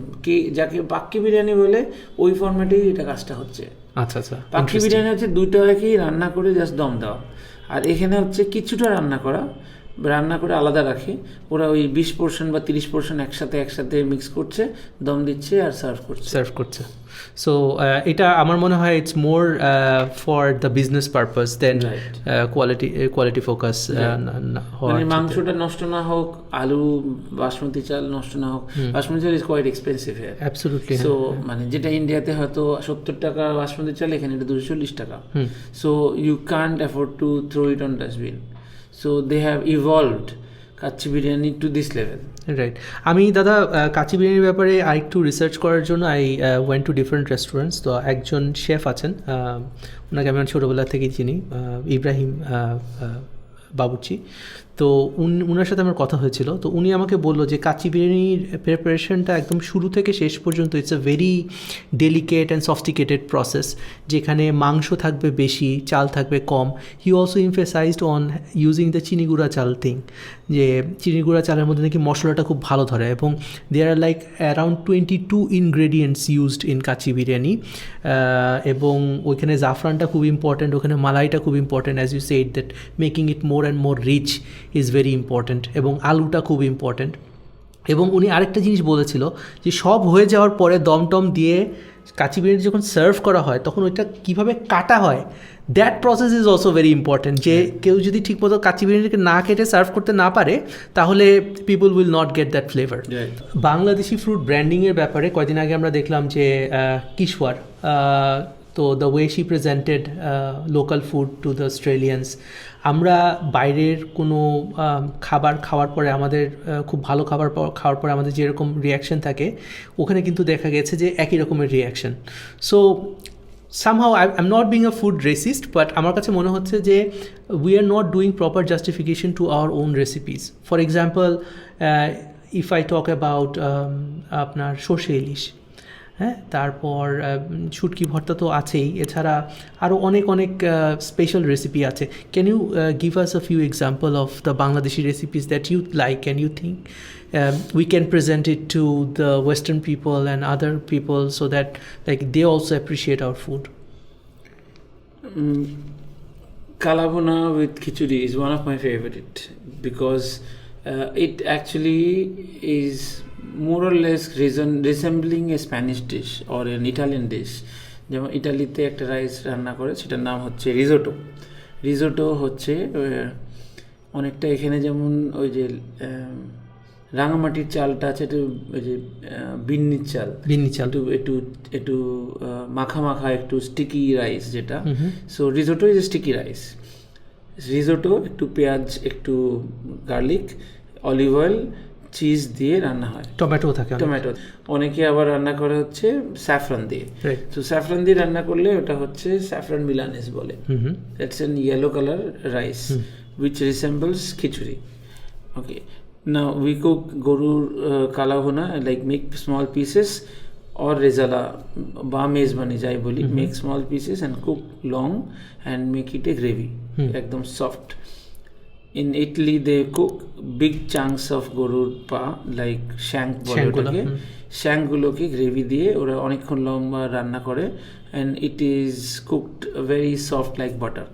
যাকে পাক্কি বিরিয়ানি বলে, ওই ফরম্যাটেই এটা কাজটা হচ্ছে। আচ্ছা, পাক্কি বিরিয়ানি হচ্ছে দুইটাকেই রান্না করে জাস্ট দম দেওয়া, আর এখানে হচ্ছে কিছুটা রান্না করে আলাদা রাখে, ওরা ওই 20% বা 30% একসাথে মিক্স করছে, দম দিচ্ছে আর সার্ভ করছে। সো এটা আমার মনে হয় it's more for the business purpose than quality focus. মানে মাংসটা নষ্ট না হোক, আলু, বাসমতি চাল নষ্ট না হোক। Basmati chal is quite expensive here, absolutely. So মানে যেটা ইন্ডিয়াতে হয়তো 70 টাকা বাসমতি চাল, এখানে এটা 240 টাকা। So you can't afford to throw it on dustbin. So they have evolved kacchi biryani to this level. Right. আমি দাদা কাচ্চি বিরিয়ানির ব্যাপারে আরেকটু রিসার্চ করার জন্য ওয়েন্ট টু ডিফারেন্ট রেস্টুরেন্টস। তো একজন শেফ আছেন, ওনাকে আমি ছোটোবেলা থেকেই চিনি, ইব্রাহিম বাবুর্চি। তো উনার সাথে আমার কথা হয়েছিল, তো উনি আমাকে বললো যে কাচ্চি বিরিয়ানির প্রিপারেশনটা একদম শুরু থেকে শেষ পর্যন্ত it's a very delicate and sophisticated process, যেখানে মাংস থাকবে বেশি, চাল থাকবে কম। He also emphasised on using the Chinigura chal thing, যে চিনিগুড়া চালের মধ্যে নাকি মশলাটা খুব ভালো ধরে, এবং there are like around 22 ingredients used in kacchi biryani. এবং ওইখানে জাফরানটা খুব ইম্পর্ট্যান্ট, ওখানে মালাইটা খুব important, as you said that making it more and more rich is very important, এবং আলুটা খুব ইম্পর্ট্যান্ট। এবং উনি আরেকটা জিনিস বলেছিল যে সব হয়ে যাওয়ার পরে দম দিয়ে কাচ্চি বিরিয়ানি যখন সার্ভ করা হয়, তখন ওইটা কীভাবে কাটা হয়, that process is also very important. যে কেউ যদি ঠিকমতো কাচ্চি বিরিয়ানিকে না কেটে সার্ভ করতে না পারে, তাহলে people will not get that flavour. Bangladeshi fruit ব্র্যান্ডিংয়ের ব্যাপারে কয়দিন আগে আমরা দেখলাম যে কিশোর, তো the way she presented local food to the Australians, আমরা বাইরের কোনো খাবার খাওয়ার পরে আমাদের খুব ভালো খাওয়ার পরে আমাদের যেরকম রিয়াকশান থাকে, ওখানে কিন্তু দেখা গেছে যে একই রকমের reaction. So somehow I'm not being a food racist, but আমার কাছে মনে হচ্ছে যে we are not doing proper justification to our own recipes. For example, if I talk about আপনার সর্ষে ইলিশ, হ্যাঁ, তারপর শুটকি ভর্তা তো আছেই, এছাড়া আরও অনেক অনেক স্পেশাল রেসিপি আছে। Can you give us a few example of the Bangladeshi recipes that you like and you think we can present it to the Western people and other people so that like they also appreciate our food? Kalabona with khichdi is one of my favorite because it actually is more or less resembling a Spanish dish or an Italian dish. যেমন ইটালিতে একটা rice রান্না করে, সেটার নাম হচ্ছে রিজোটো। রিজোটো হচ্ছে অনেকটা এখানে যেমন ওই যে রাঙামাটির চালটা আছে, একটু ওই যে বিন্নির চাল একটু একটু একটু মাখা মাখা একটু স্টিকি রাইস যেটা, সো রিজোটো ইজ স্টিকি রাইস। রিজোটো একটু পেঁয়াজ, একটু গার্লিক, অলিভ অয়েল, চিজ দিয়ে রান্না হয়, টমেটো থাকে, টমেটো। অনেকে আবার রান্না করে হচ্ছে স্যাফরান দিয়ে। তো স্যাফরান দিয়ে রান্না করলে ওটা হচ্ছে স্যাফরান মিলানেস বলে। It's an yellow colour rice which resembles khichdi. Okay, now we cook gorur kalabona, like make small pieces, or rezala ba mezbani jai boli, make small pieces and cook long and make it a gravy, ekdom soft. In Italy they cook big chunks of gorur pa, like shank bole otage, shank guloke gravy diye ora onekkon lomba ranna kore and it is cooked very soft like butter.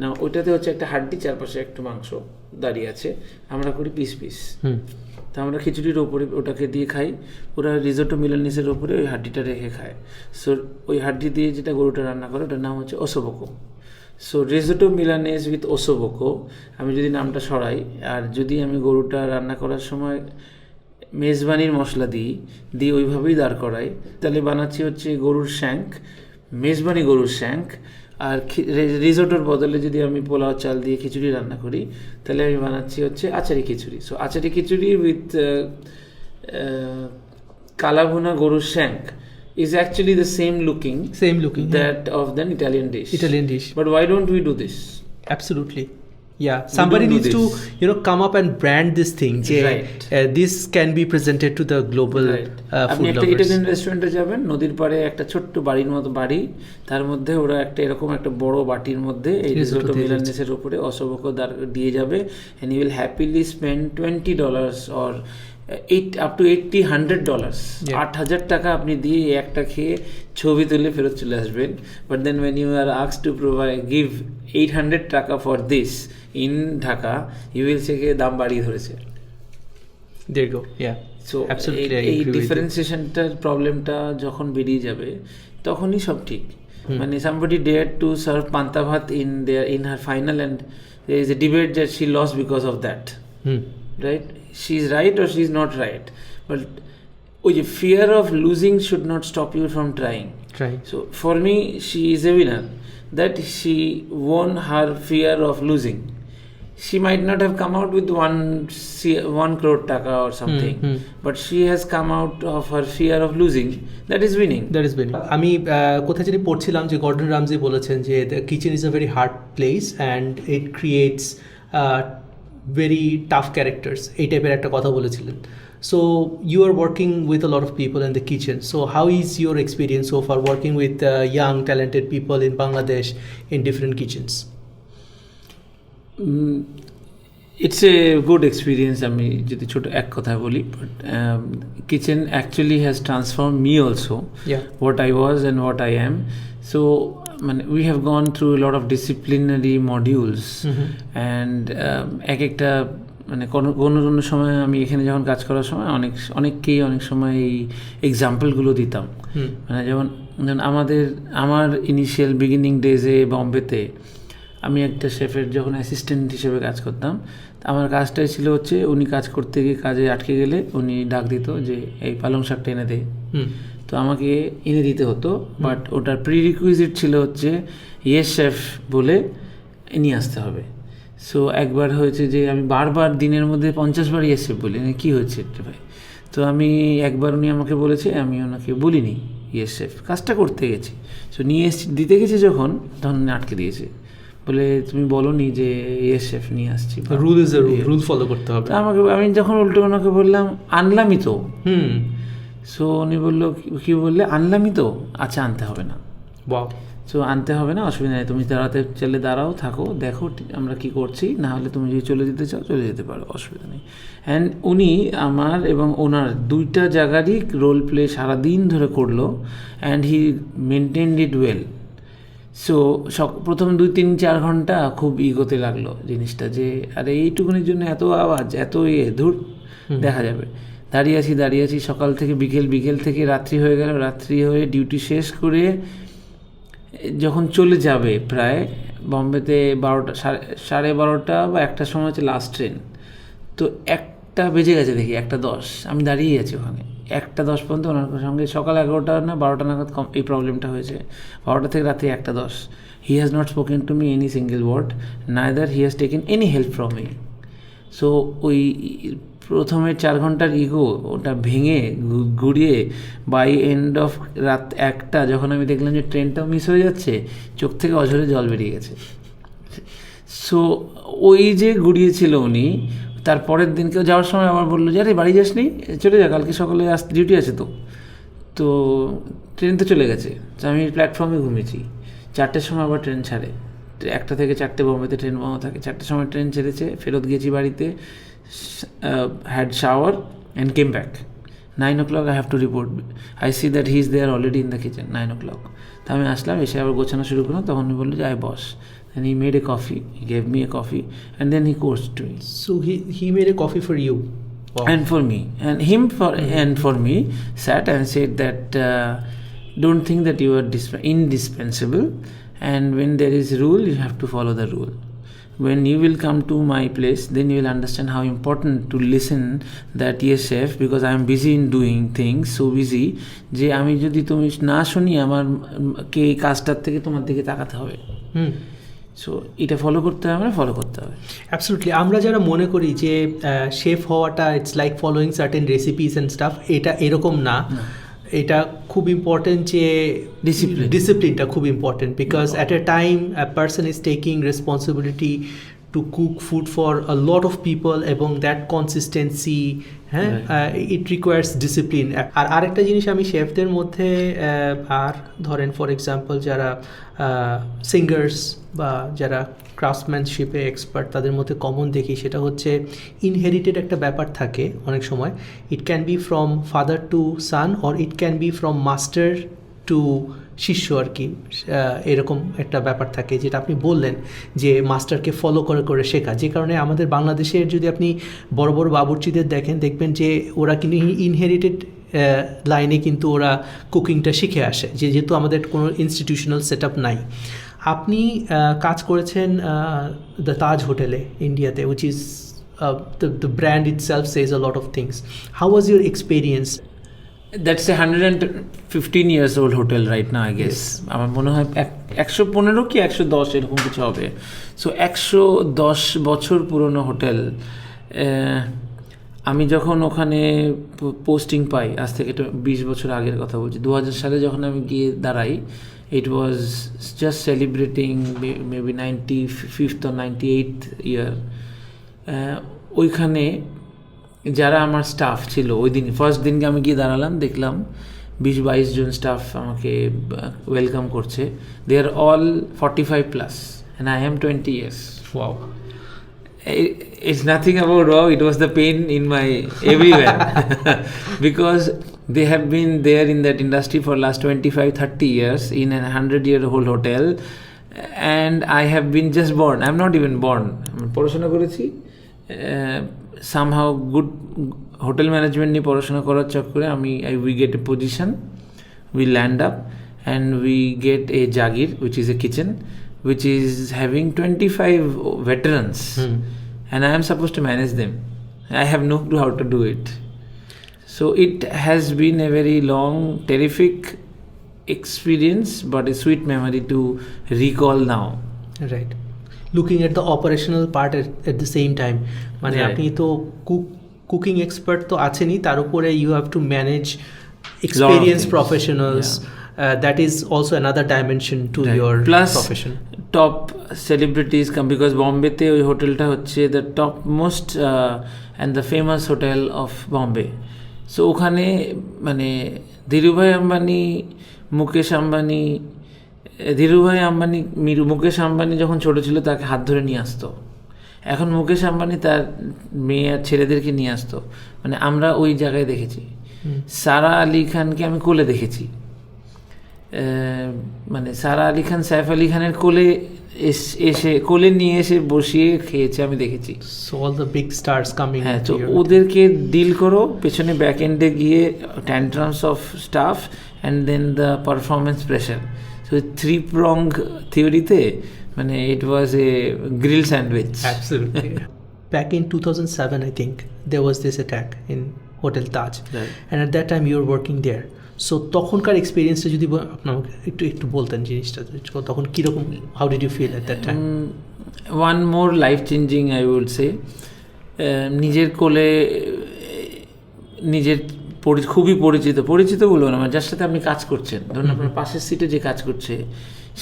না ওইটাতে হচ্ছে একটা হাড্ডি, চারপাশে একটু মাংস দাঁড়িয়ে আছে, আমরা করি পিস পিস। তো আমরা খিচুড়ির ওপরে ওটাকে দিয়ে খাই, ওরা রিজোটো মিলানিসের ওপরে ওই হাড্ডিটা রেখে খায়। সো ওই হাড্ডি দিয়ে যেটা গরুটা রান্না করে ওটার নাম হচ্ছে ওসোবোকো। সো রিজোটো মিলানিস উইথ ওসোবোকো, আমি যদি নামটা সরাই আর যদি আমি গরুটা রান্না করার সময় মেজবানির মশলা দিই ওইভাবেই দাঁড় করাই, তাহলে বানাচ্ছি হচ্ছে গরুর শ্যাঙ্ক, মেজবানি গরুর শ্যাঙ্ক। আর রিজোটোর বদলে যদি আমি পোলাও চাল দিয়ে খিচুড়ি রান্না করি তাহলে আমি বানাচ্ছি হচ্ছে আচারি খিচুড়ি। সো আচারি খিচুড়ি উইথ কালাভুনা গরুর shank is actually the same looking that of the Italian dish. But why don't we do this? Absolutely. Yeah, somebody needs to come up and brand this thing. Right. This can be presented to the global food lovers. আপনি একটা Italian রেস্টুরেন্টে যাবেন, নদীর পাড়ে একটা ছোট্ট বাড়ির মতো বাড়ি, তার মধ্যে ওরা একটা এরকম একটা বড় বাটির মধ্যে এই রিজোটো মিলানেসের উপরে অসবোকো দিয়ে যাবে, and you will happily spend $20 or up to $100, $8,000 আপনি দিয়ে একটা খেয়ে ছবি তুলে ফেরত চলে আসবেন। But then when you are asked to give $800 for this in Dhaka, you will say দাম বাড়িয়ে ধরেছে। There you go. Yeah. So এই ডিফারেন্সিয়েশনটার প্রবলেমটা যখন বেরিয়ে যাবে তখনই সব ঠিক। মানে somebody dared to serve পান্তা ভাত in her final and there is a debate that she lost because of that. Right? She's right or she's not right. But fear of losing should not stop you from trying. So for me, she is a winner. That she won her fear of losing. She might not have come out with 1 crore taka or something, but she has come out of her fear of losing. That is winning. আমি কোথায় জানি পড়ছিলাম যে Gordon Ramji বলেছেন যে the kitchen is a very hard place and it creates very tough characters, এই টাইপের একটা কথা বলেছিলেন। So you are working with a lot of people in the kitchen. So how is your experience so far working with young talented people in Bangladesh in different kitchens? It's a good experience. আমি যদি ছোট এক কথা বলি, but kitchen actually has transformed me also. What I was and what I am. So we have gone through a lot of disciplinary modules and একটা কোনো সময় আমি এখানে যখন কাজ করার সময় অনেককেই অনেক সময় এই এক্সাম্পলগুলো দিতাম। যেমন আমার ইনিশিয়াল বিগিনিং ডেজে বম্বেতে আমি একটা শেফের যখন অ্যাসিস্ট্যান্ট হিসেবে কাজ করতাম, আমার কাজটাই ছিল হচ্ছে উনি কাজ করতে গিয়ে কাজে আটকে গেলে উনি ডাক দিত যে এই পালং শাকটা এনে দে, তো আমাকে এনে দিতে হতো। বাট ওটার প্রিরিকুইজিট ছিল হচ্ছে ইয়েস শেফ বলে নিয়ে আসতে হবে। সো একবার হয়েছে যে আমি বারবার দিনের মধ্যে 50 বার ইয়েস শেফ বলি, কী হয়েছে ভাই। তো আমি একবার উনি আমাকে বলেছে, আমি ওনাকে বলিনি ইয়েস শেফ, কাজটা করতে গেছি। সো নিয়ে দিতে গেছি যখন, তখন আটকে দিয়েছে, বলে তুমি বলো নি যে ইয়েস শেফ নিয়ে আসছি, রুল ফলো করতে হবে। আমি যখন উল্টো ওনাকে বললাম আনলামই তো, সো উনি বললো কি বললে, আনলামই তো, আচ্ছা আনতে হবে না। ওয়াও। সো আনতে হবে না, অসুবিধা নেই, তুমি দাঁড়াতে চাইলে দাঁড়াও, থাকো, দেখো আমরা কি করছি, না হলে তুমি যদি চলে যেতে চাও চলে যেতে পারো, অসুবিধা নেই। অ্যান্ড উনি আমার এবং ওনার দুইটা জায়গারই রোল প্লে সারাদিন ধরে করলো, and he maintained it well. So প্রথম 2-3-4 ঘন্টা খুব ইগোতে লাগলো জিনিসটা, যে আরে এইটুকুনির জন্য এত আওয়াজ, এত ধুর, দেখা যাবে। দাঁড়িয়ে আছি সকাল থেকে বিকেল থেকে রাত্রি হয়ে গেল, রাত্রি হয়ে ডিউটি শেষ করে যখন চলে যাবে প্রায় বম্বেতে 12টা, 12:30 বা 1টার সময় হচ্ছে লাস্ট ট্রেন, তো 1টা বেজে গেছে, দেখি 1:10, আমি দাঁড়িয়ে আছি ওখানে 1:10 পর্যন্ত। ওনার সঙ্গে সকাল 11টা না 12টা নাগাদ এই প্রবলেমটা হয়েছে, 12টা থেকে রাত্রি 1:10। He has not spoken to me any single word, neither he has taken any help from me. So ওই প্রথমের 4 ঘন্টার ইগো ওটা ভেঙে ঘুরিয়ে বাই এন্ড অফ রাত 1টা যখন আমি দেখলাম যে ট্রেনটাও মিস হয়ে যাচ্ছে, চোখ থেকে অঝরে জল বেরিয়ে গেছে। সো ওই যে ঘুরিয়েছিল উনি, তারপরের দিনকেও যাওয়ার সময় আবার বললো যে আরে বাড়ি যাসনি, চলে যা, কালকে সকালে ডিউটি আছে তো। তো ট্রেন তো চলে গেছে, তো আমি প্ল্যাটফর্মে ঘুমিয়েছি। 4টের সময় আবার ট্রেন ছাড়ে, 1টা থেকে 4টে বম্বেতে ট্রেন বন্ধ থাকে। 4টের সময় ট্রেন ছেড়েছে, ফেরত গিয়েছি বাড়িতে, had shower and came back. 9 o'clock I have to report. I see that he is there already in the kitchen, 9 o'clock. তো আমি আসলাম, এসে আবার গোছানো শুরু করলাম, তখন উনি বললো যে I boss. And he made a coffee, he gave me a coffee, and then he coursed to me. So he made a coffee for you? Wow. And for me, and him and for me, sat and said that don't think that you are indispensable, and when there is rule you have to follow the rule. When you will come to my place, then you will understand how important to listen that yes chef, because I am busy in doing things, so busy যে আমি যদি তুমি না শুনি আমার কে কাজটার থেকে তোমার দিকে তাকাতে হবে। সো এটা ফলো করতে হবে, ফলো করতে হবে। অ্যাবসলিউটলি। আমরা যারা মনে করি যে শেফ হওয়াটা it's like following certain recipes and staff, এটা এরকম না। এটা খুব ইম্পর্টেন্ট যে ডিসিপ্লিনটা খুব important, because at a time a person is taking responsibility to cook food for a lot of people, এবং দ্যাট কনসিস্টেন্সি, হ্যাঁ, ইট রিকোয়ার্স ডিসিপ্লিন। আর আরেকটা জিনিস আমি শেফদের মধ্যে, আর ধরেন ফর এক্সাম্পল যারা সিঙ্গার্স বা যারা ক্রাফটসম্যানশিপে এক্সপার্ট, তাদের মধ্যে কমন দেখি সেটা হচ্ছে ইনহেরিটেড একটা ব্যাপার থাকে অনেক সময়। It can be from father to son, or it can be from master to শিষ্য আর কি। এরকম একটা ব্যাপার থাকে, যেটা আপনি বললেন যে মাস্টারকে ফলো করে করে শেখা। যে কারণে আমাদের বাংলাদেশের যদি আপনি বড় বড় বাবুর্চিদের দেখবেন যে ওরা কিন্তু ইনহেরিটেড লাইনে কিন্তু ওরা কুকিংটা শিখে আসে, যেহেতু আমাদের কোনো ইনস্টিটিউশনাল সেট আপ নাই। আপনি কাজ করেছেন দ্য তাজ হোটেলে ইন্ডিয়াতে, which is the brand itself Sage a lot of things. How was your experience? That's a 115 years old hotel right now, I guess. আমার মনে হয় 115 কি 110 এরকম কিছু হবে। সো 110 বছর পুরনো হোটেল। আমি যখন ওখানে পোস্টিং পাই, আজ থেকে 20 বছর আগের কথা বলছি, 2000 সালে যখন আমি গিয়ে দাঁড়াই, it was just celebrating maybe 95th or 98th year. ওইখানে যারা আমার স্টাফ ছিল, ওই দিন ফার্স্ট দিনকে আমি গিয়ে দাঁড়ালাম, দেখলাম 20-22 জন স্টাফ আমাকে ওয়েলকাম করছে। দে আর all 45+ and I am 20 years. Wow. It's nothing about wow, it was the pain in my everywhere because they have been there in that industry for last 25-30 years in a 100-year-old hotel, and I have been just born. I'm not even born. পড়াশোনা করেছি somehow good hotel management নিয়ে পড়াশোনা করার চক্করে we get a position, we land up and we get a jagir, which is a kitchen which is having 25 veterans, and I am supposed to manage them. I have no clue how to do it. So it has been a very long, terrific experience, but a sweet memory to recall now. Right. Looking at the operational part at the same time, মানে আপনি তো cooking expert তো আছেনই, তার উপরে you have to manage experience professionals. That is also another dimension to your profession. Top celebrities come because Bombay te ওই হোটেলটা হচ্ছে the top most and the famous hotel of Bombay. So ওখানে মানে ধীরুভাই আম্বানি, মুকেশ আম্বানি, মুকেশ আম্বানি যখন ছোট ছিল তাকে হাত ধরে নিয়ে আসতো। এখন মুকেশ আম্বানি তার মেয়ে আর ছেলেদেরকে নিয়ে আসতো। মানে আমরা ওই জায়গায় দেখেছি। সারা আলি খানকে আমি কোলে দেখেছি, মানে সারা আলি খান সাইফ আলি খানের কোলে নিয়ে এসে বসিয়ে খেয়েছে আমি দেখেছি। So all the big stars coming. হ্যাঁ, তো ওদেরকে ডিল করো, পেছনে ব্যাক এন্ডে গিয়ে tantrums of staff and then the performance pressure. So three prong থিওরিতে মানে it was a grill sandwich. Absolutely. Back in 2007, I think, there was this attack in Hotel Taj. Right. And at that time you were working there. So তখনকার এক্সপিরিয়েন্সটা যদি আপনাকে একটু বলতেন জিনিসটা, তখন কীরকম, how did you feel at that time? One more life changing I would say. নিজের কোলে নিজের খুবই পরিচিত বলবো না, মানে যার সাথে আপনি কাজ করছেন, ধরুন আপনার পাশের সিটে যে কাজ করছে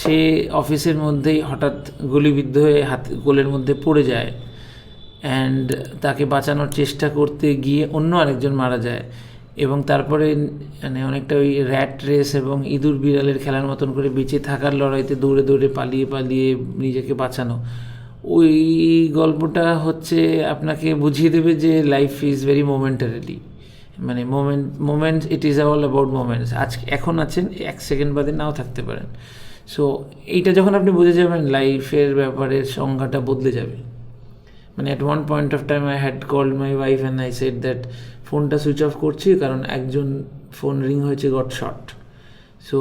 সে অফিসের মধ্যেই হঠাৎ গুলিবিদ্ধ হয়ে কোলের মধ্যে পড়ে যায়, অ্যান্ড তাকে বাঁচানোর চেষ্টা করতে গিয়ে অন্য আরেকজন মারা যায়, এবং তারপরে মানে অনেকটা ওই র্যাট রেস এবং ইঁদুর বিড়ালের খেলার মতন করে বেঁচে থাকার লড়াইতে দৌড়ে দৌড়ে পালিয়ে নিজেকে বাঁচানো। ওই গল্পটা হচ্ছে আপনাকে বুঝিয়ে দেবে যে লাইফ ইজ ভেরি মোমেন্টারিলি, মানে moment it is all about moments. এখন আছেন, এক সেকেন্ড বাদে নাও থাকতে পারেন। সো এইটা যখন আপনি বুঝে যাবেন, লাইফের ব্যাপারে সংজ্ঞাটা বদলে যাবে। মানে at one point of time I had called my wife and I said that ফোনটা সুইচ অফ করছি কারণ একজন ফোন রিং হয়েছে, got shot. So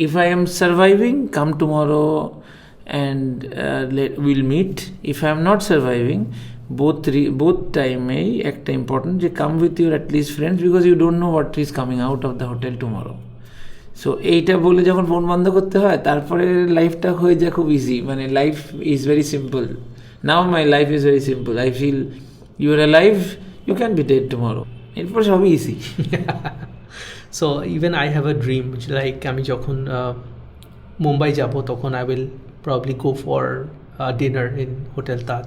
if I am surviving, come tomorrow and will meet. If I am not surviving, both টাইমেই একটা important যে come with your at least friends, because you don't know what is coming out of the hotel tomorrow. So এইটা বলে যখন phone বন্ধ করতে হয়, তারপরে লাইফটা হয়ে যায় খুব ইজি, মানে life is very simple. Now my life is very simple. I feel you are alive, you can be dead tomorrow. এরপর সবই easy. So even I have a dream, like আমি যখন মুম্বাই যাব তখন I will probably go for dinner in hotel Taj,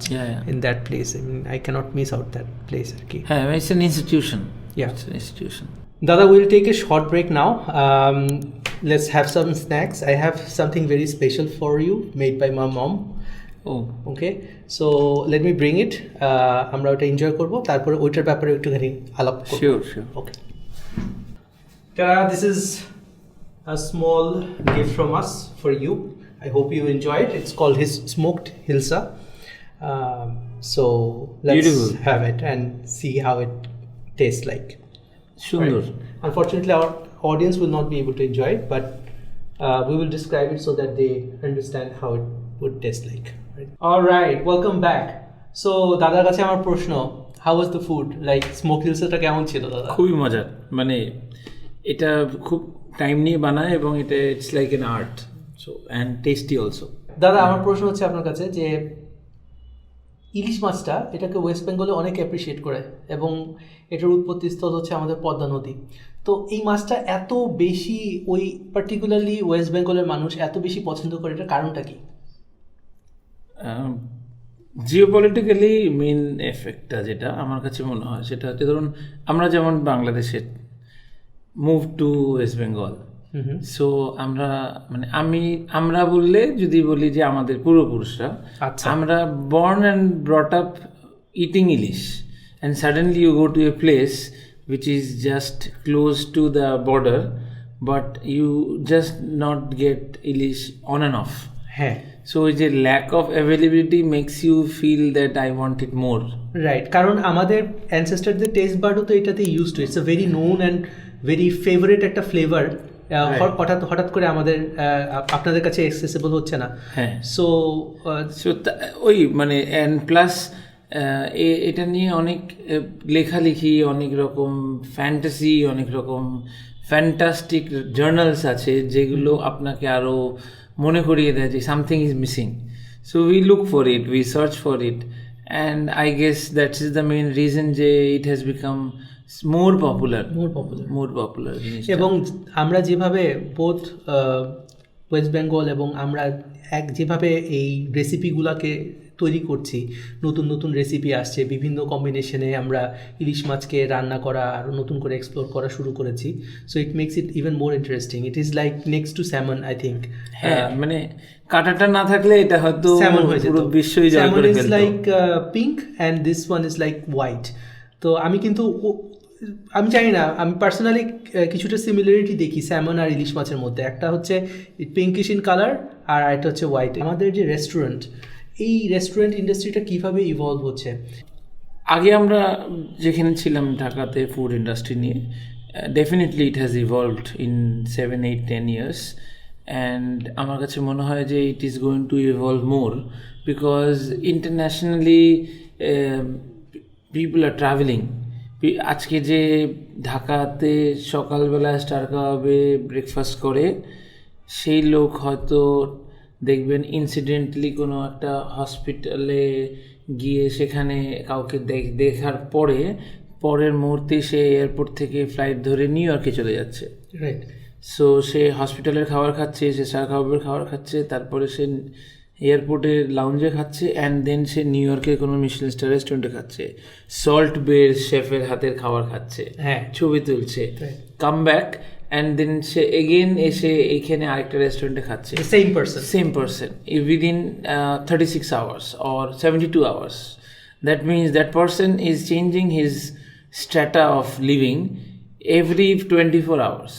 in that place. I mean, I cannot miss out that place আর কি। হ্যাঁ, it's an institution. Yeah, it's an institution. Dada, we'll take a short break now. Let's have some snacks. I have something very special for you made by my mom. Oh, okay, so let me bring it. আমরা ওটা enjoy করবো, তারপরে ওইটার ব্যাপারে একটুখানি আলাপ করবো। sure. Okay. Tara, this is a small gift from us for you. I hope you enjoy it. It's called his smoked Hilsa. So let's Beautiful. have it and see how it tastes like. সুন্দর। Right. Unfortunately, our audience will not be able to enjoy it, but we will describe it so that they understand how it would taste like. Right. All right, welcome back. So দাদার কাছে আমার প্রশ্ন, how was the food? Like smoked Hilsa-টা কেমন ছিল দাদা? খুবই মজার, মানে এটা খুব টাইম নিয়ে বানায় এবং এটা it's like N art, so and tasty also. দাদা আমার প্রশ্ন হচ্ছে আপনার কাছে যে ইলিশ মাছটা, এটাকে ওয়েস্ট বেঙ্গলে অনেকে অ্যাপ্রিসিয়েট করে এবং এটার উৎপত্তিস্থল হচ্ছে আমাদের পদ্মা নদী। তো এই মাছটা এত বেশি ওই পার্টিকুলারলি ওয়েস্ট বেঙ্গলের মানুষ এত বেশি পছন্দ করে, এটার কারণটা কি? জিওপলিটিক্যালি মেন এফেক্টটা যেটা আমার কাছে মনে হয় সেটা হচ্ছে, ধরুন আমরা যেমন বাংলাদেশের move to West Bengal, so আমরা মানে আমরা বললে যদি বলি যে আমাদের পূর্বপুরুষরা, আমরা born and brought up eating ilish, and suddenly you go to a place which is just close to the border, but you just not get ilish on and off. হ্যাঁ, so the lack of availability makes you feel that I want it more. Right, কারণ আমাদের অ্যানসেস্টারদের test বাডও তো এটাতে use to, it's a very known and very favourite একটা flavour. হঠাৎ করে আমাদের আপনাদের কাছে অ্যাক্সেসিবল হচ্ছে না। হ্যাঁ, সো ওই মানে অ্যান্ড প্লাস এটা নিয়ে অনেক লেখালেখি, অনেক রকম ফ্যান্টাসি, অনেক রকম ফ্যান্টাস্টিক জার্নালস আছে যেগুলো আপনাকে আরও মনে করিয়ে দেয় যে something is missing. So we look for it, we search for it, and I guess that's is the main reason যে it has become more popular. এবং আমরা যেভাবে বোথ ওয়েস্ট বেঙ্গল এবং আমরা যেভাবে এই রেসিপিগুলোকে তৈরি করছি, নতুন নতুন রেসিপি আসছে, বিভিন্ন কম্বিনেশনে আমরা ইলিশ মাছকে রান্না করা আরও নতুন করে এক্সপ্লোর করা শুরু করেছি। So it makes it even more interesting. It is like next to salmon, I think. হ্যাঁ, মানে কাঁটাটা না থাকলে এটা হয়তো স্যামন হয়ে যেত। পুরো বিশ্বই জয় করে ফেলতো। Salmon is like pink and this one is like white. তো আমি কিন্তু আমি জানি না, আমি পার্সোনালি কিছুটা সিমিলারিটি দেখি স্যামন আর ইলিশ মাছের মধ্যে। একটা হচ্ছে পিঙ্কিশ ইন কালার আর একটা হচ্ছে হোয়াইট। আমাদের যে রেস্টুরেন্ট, এই রেস্টুরেন্ট ইন্ডাস্ট্রিটা কীভাবে ইভলভ হচ্ছে? আগে আমরা যেখানে ছিলাম ঢাকাতে ফুড ইন্ডাস্ট্রি নিয়ে, definitely it has evolved in 7, 8, 10 years, and আমার কাছে মনে হয় যে it is going to evolve more because internationally people are travelling. আজকে যে ঢাকাতে সকালবেলা স্টার কাবাবে ব্রেকফাস্ট করে সেই লোক হয়তো দেখবেন ইনসিডেন্টলি কোনো একটা হসপিটালে গিয়ে সেখানে কাউকে দেখার পরের মুহূর্তে সে এয়ারপোর্ট থেকে ফ্লাইট ধরে নিউ ইয়র্কে চলে যাচ্ছে। রাইট। সো সে হসপিটালের খাবার খাচ্ছে, সে স্টার কাবাবের খাবার খাচ্ছে, তারপরে সে এয়ারপোর্টের লাউঞ্জে খাচ্ছে, অ্যান্ড দেন সে নিউ ইয়র্কের কোনো মিশেলিন স্টার রেস্টুরেন্টে খাচ্ছে, সল্ট বের শেফের হাতের খাবার খাচ্ছে, হ্যাঁ, ছবি তুলছে, কাম ব্যাক, অ্যান্ড দেন সে এগেন এসে এইখানে আরেকটা রেস্টুরেন্টে খাচ্ছে। Same person within 36 hours or 72 hours. That means that person is changing his strata of living every 24 hours.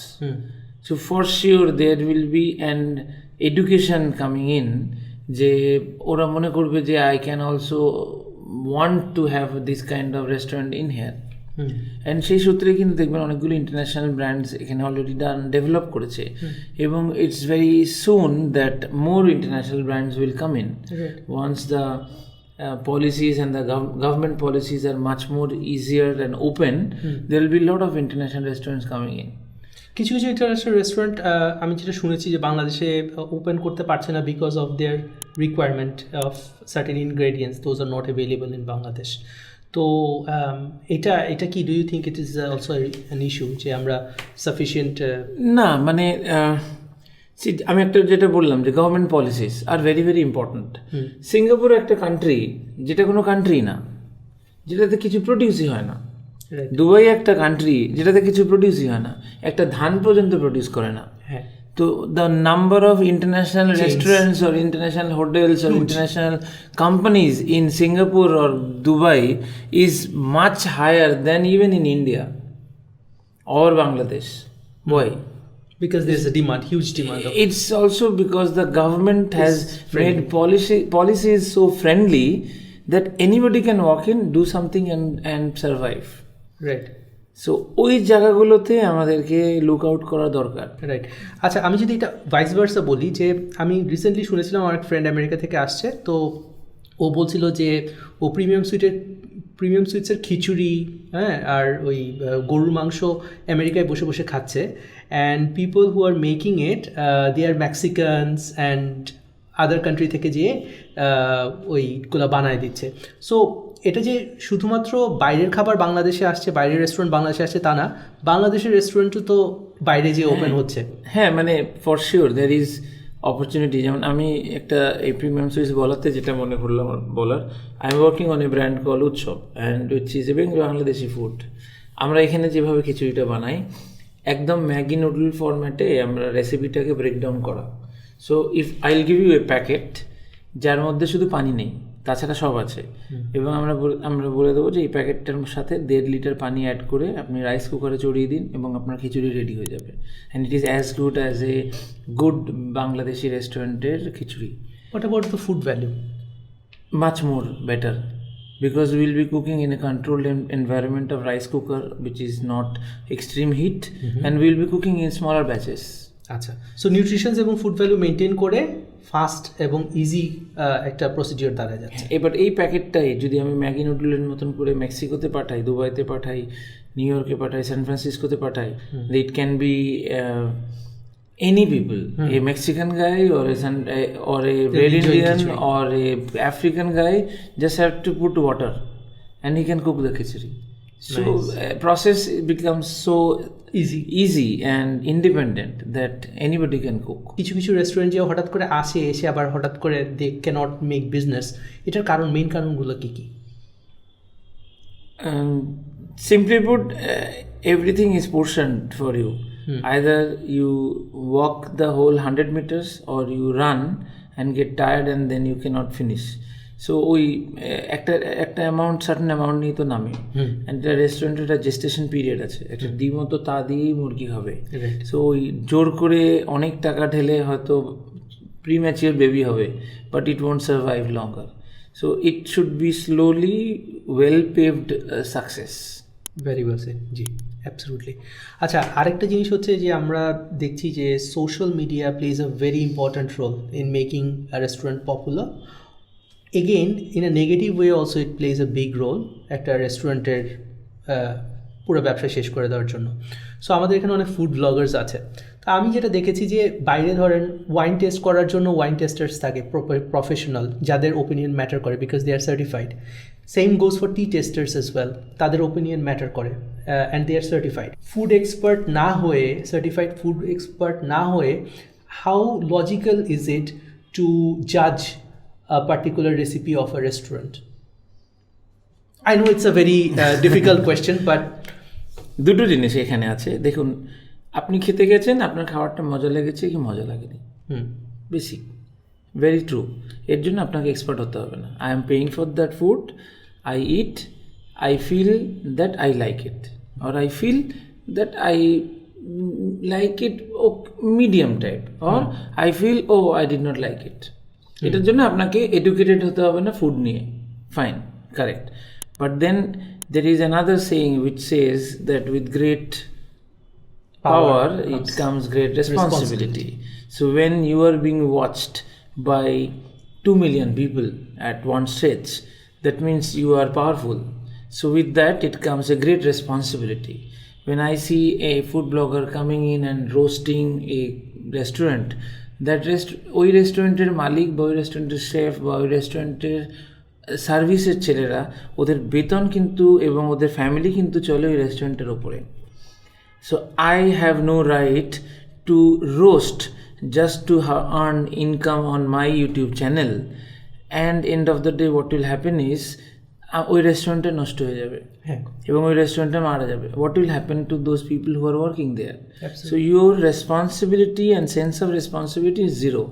So for sure there will be an education coming in যে ওরা মনে করবে যে I can also want to have this kind of restaurant in here. And সেই সূত্রে কিন্তু দেখবেন অনেকগুলো ইন্টারন্যাশনাল ব্র্যান্ডস এখানে অলরেডি ডেভেলপ করেছে, এবং it's very soon that more international brands will come in once the policies and the government policies are much more easier and open. There will be a lot of international restaurants coming in. কিছু কিছু international restaurant আমি যেটা শুনেছি যে বাংলাদেশে open করতে পারছে না because of their requirement of certain ingredients, those are not available in Bangladesh. তো এটা কি, do you think it is also an issue যে আমরা সাফিসিয়েন্ট? না, মানে আমি একটা যেটা বললাম যে government policies are very very important. Singapore একটা কান্ট্রি যেটা কোনো কান্ট্রি না, যেটাতে কিছু প্রডিউসই হয় না। দুবাই একটা কান্ট্রি যেটাতে কিছু প্রডিউসই হয় না, একটা ধান পর্যন্ত প্রডিউস করে না। তো the number of international restaurants or international hotels or international companies in Singapore or Dubai is much higher than even in India or Bangladesh. Why? Because there's a demand, huge demand. It's also because the government has made policies so friendly that anybody can walk in, do something and survive. Right. So ওই জায়গাগুলোতে আমাদেরকে look out করা দরকার। Right. আচ্ছা, আমি যদি এটা vice versa বলি, যে আমি রিসেন্টলি শুনেছিলাম আমার এক ফ্রেন্ড আমেরিকা থেকে আসছে, তো ও বলছিল যে ও প্রিমিয়াম সুইটসের খিচুড়ি, হ্যাঁ, আর ওই গরুর মাংস আমেরিকায় বসে বসে খাচ্ছে, and people who are making it they are Mexicans and other country থেকে যেয়ে ওইগুলো বানায় দিচ্ছে। সো এটা যে শুধুমাত্র বাইরের খাবার বাংলাদেশে আসছে, বাইরের রেস্টুরেন্ট বাংলাদেশে আসছে তা না, বাংলাদেশের রেস্টুরেন্টও তো বাইরে যে ওপেন হচ্ছে। হ্যাঁ, মানে for sure there is opportunity. যেমন আমি একটা এই প্রিমিয়াম সুইটস বলাতে যেটা মনে করলাম বলার, I am working on a brand call Utsav and which is a Bangladeshi food. আমরা এখানে যেভাবে খিচুড়িটা বানাই একদম ম্যাগি নুডল ফরম্যাটে আমরা রেসিপিটাকে ব্রেকডাউন করা। So if I will give you a packet যার মধ্যে শুধু পানি নেই, তাছাড়া সব আছে, এবং আমরা বলে দেবো যে এই প্যাকেটটার সাথে 1.5 লিটার পানি অ্যাড করে আপনি রাইস কুকারে চড়িয়ে দিন এবং আপনার খিচুড়ি রেডি হয়ে যাবে। And it is as good as a good Bangladeshi রেস্টুরেন্টের khichuri. What about the food value? Much more better, because we will be cooking in a controlled environment of rice cooker which is not extreme heat, and we will be cooking in smaller batches. আচ্ছা, so nutritions এবং food value maintain করে fast এবং easy একটা procedure দাঁড়ায় যাচ্ছে। এবার এই প্যাকেটটাই যদি আমি ম্যাগি নুডলের মতন করে মেক্সিকোতে পাঠাই, দুবাইতে পাঠাই, নিউ ইয়র্কে পাঠাই, সান ফ্রান্সিসকোতে পাঠাই, ইট can B any people, a Mexican guy or a Red Indian or a African guy just have to put water and he can cook the khichdi. So process becomes so easy and independent that anybody can cook. কিছু কিছু restaurant যে হঠাৎ করে এসে আবার হঠাৎ করে they can't make business, এটার মেইন কারণগুলো কি কি? Simply put, everything is portioned for you. Either you walk the whole 100 meters or you run and get tired and then you cannot finish. So ওই একটা অ্যামাউন্ট সার্টেন অ্যামাউন্ট নিয়ে তো নামে, একটা রেস্টুরেন্টের একটা জেস্টেশন পিরিয়ড আছে, একটা ডিমও তো তা দিয়েই মুরগি হবে। সো ওই জোর করে অনেক টাকা ঢেলে হয়তো প্রিম্যাচিওর বেবি হবে, but it won't survive longer. So it should be slowly well paved success. Very well said, জি অ্যাবসলিউটলি। আচ্ছা, আরেকটা জিনিস হচ্ছে যে আমরা দেখছি যে social media plays a very important role in making a restaurant popular. Again in a negative way also it plays a big role একটা রেস্টুরেন্টের পুরো ব্যবসা শেষ করে দেওয়ার জন্য। সো আমাদের এখানে অনেক ফুড ব্লগার্স আছে। তা আমি যেটা দেখেছি যে বাইরে ধরেন ওয়াইন টেস্ট করার জন্য ওয়াইন টেস্টার্স থাকে, প্রফেশনাল, যাদের ওপিনিয়ন ম্যাটার করে because they are certified. Same goes for tea tasters as well, তাদের ওপিনিয়ন ম্যাটার করে and they are certified. Food expert না হয়ে, সার্টিফাইড ফুড এক্সপার্ট না হয়ে, how logical is it to জাজ a particular recipe of a restaurant? I know it's a very difficult question, but দুটো জিনিস এখানে আছে। দেখুন, আপনি খেতে গেছেন, আপনার খাবারটা মজা লেগেছে কি মজা লাগেনি, বেসিক, ভেরি ট্রু। এর জন্য আপনাকে এক্সপার্ট হতে হবে না। I am paying for that food, I eat, I feel that I like it, or I feel that I like it medium type, or I feel I did not like it. এটার জন্য আপনাকে educated হতে হবে না food নিয়ে, fine, correct. But then there is another saying which says that with great power it comes great responsibility. So when you are being watched by 2 million people at one stretch, that means you are powerful. So with that it comes a great responsibility. When I see a food blogger coming in and roasting a restaurant, ওই রেস্টুরেন্টের মালিক বা ওই রেস্টুরেন্টের chef বা ওই রেস্টুরেন্টের সার্ভিসের ছেলেরা, ওদের বেতন কিন্তু এবং ওদের ফ্যামিলি কিন্তু চলে ওই রেস্টুরেন্টের ওপরে। So I have no right to roast just to earn income on my YouTube channel, and end of the day what will happen is ওই রেস্টুরেন্টটা নষ্ট হয়ে যাবে এবং ওই রেস্টুরেন্টটা মারা যাবে। What will happen to those people who are working there? So your responsibility and sense of responsibility is zero.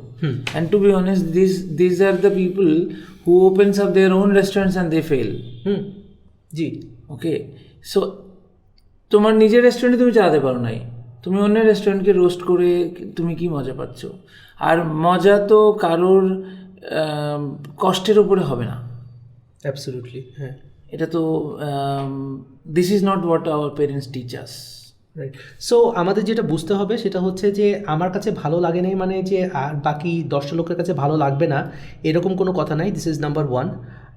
And to be honest, this are the people who opens up their own restaurants and they fail. জি, okay. So তোমার নিজের রেস্টুরেন্টে তুমি চালাতে পারো নাই, তুমি অন্য রেস্টুরেন্টকে রোস্ট করে তুমি কি মজা পাচ্ছ? আর মজা তো কারোর কষ্টের ওপরে হবে না। অ্যাবসলিউটলি, হ্যাঁ। এটা তো this is not what hour parents teach us, right. So আমাদের যেটা বুঝতে হবে সেটা হচ্ছে যে আমার কাছে ভালো লাগে নাই মানে যে আর বাকি 10টা লোকের কাছে ভালো লাগবে না, এরকম কোনো কথা নাই। This is number 1।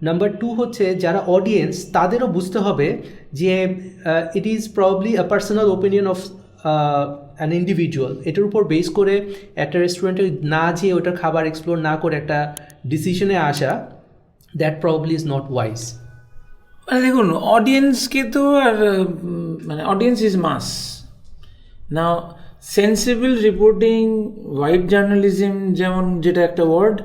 নাম্বার 2 হচ্ছে যারা অডিয়েন্স, তাদেরও বুঝতে হবে যে it is probably a personal opinion of an individual. এটার উপর বেস করে একটা রেস্টুরেন্টে না যেয়ে ওটার খাবার এক্সপ্লোর না করে একটা ডিসিশনে আসা, that probably is not wise. মানে দেখুন, অডিয়েন্সকে তো আর মানে audience is mass. Now sensible reporting, white journalism যেমন যেটা একটা word,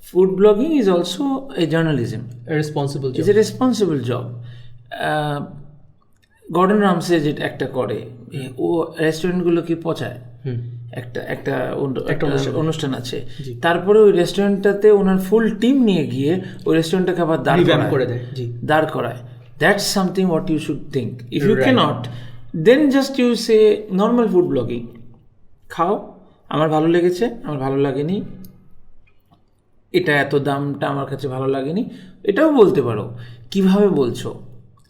food blogging is also a journalism, responsible, is a responsible job. Gordon Ramsay যেটা একটা করে, ও রেস্টুরেন্টগুলোকে পচায়, একটা অনুষ্ঠান আছে, তারপরে ওই রেস্টুরেন্টটাতে ওনার ফুল টিম নিয়ে গিয়ে ওই রেস্টুরেন্টটাকে আবার দাঁড় করায়। That's something what you should think. If you can't, then just you say normal food blogging, খাও, আমার ভালো লেগেছে, আমার ভালো লাগেনি, এটা এত দামটা আমার কাছে ভালো লাগেনি, এটাও বলতে পারো। কিভাবে বলছো,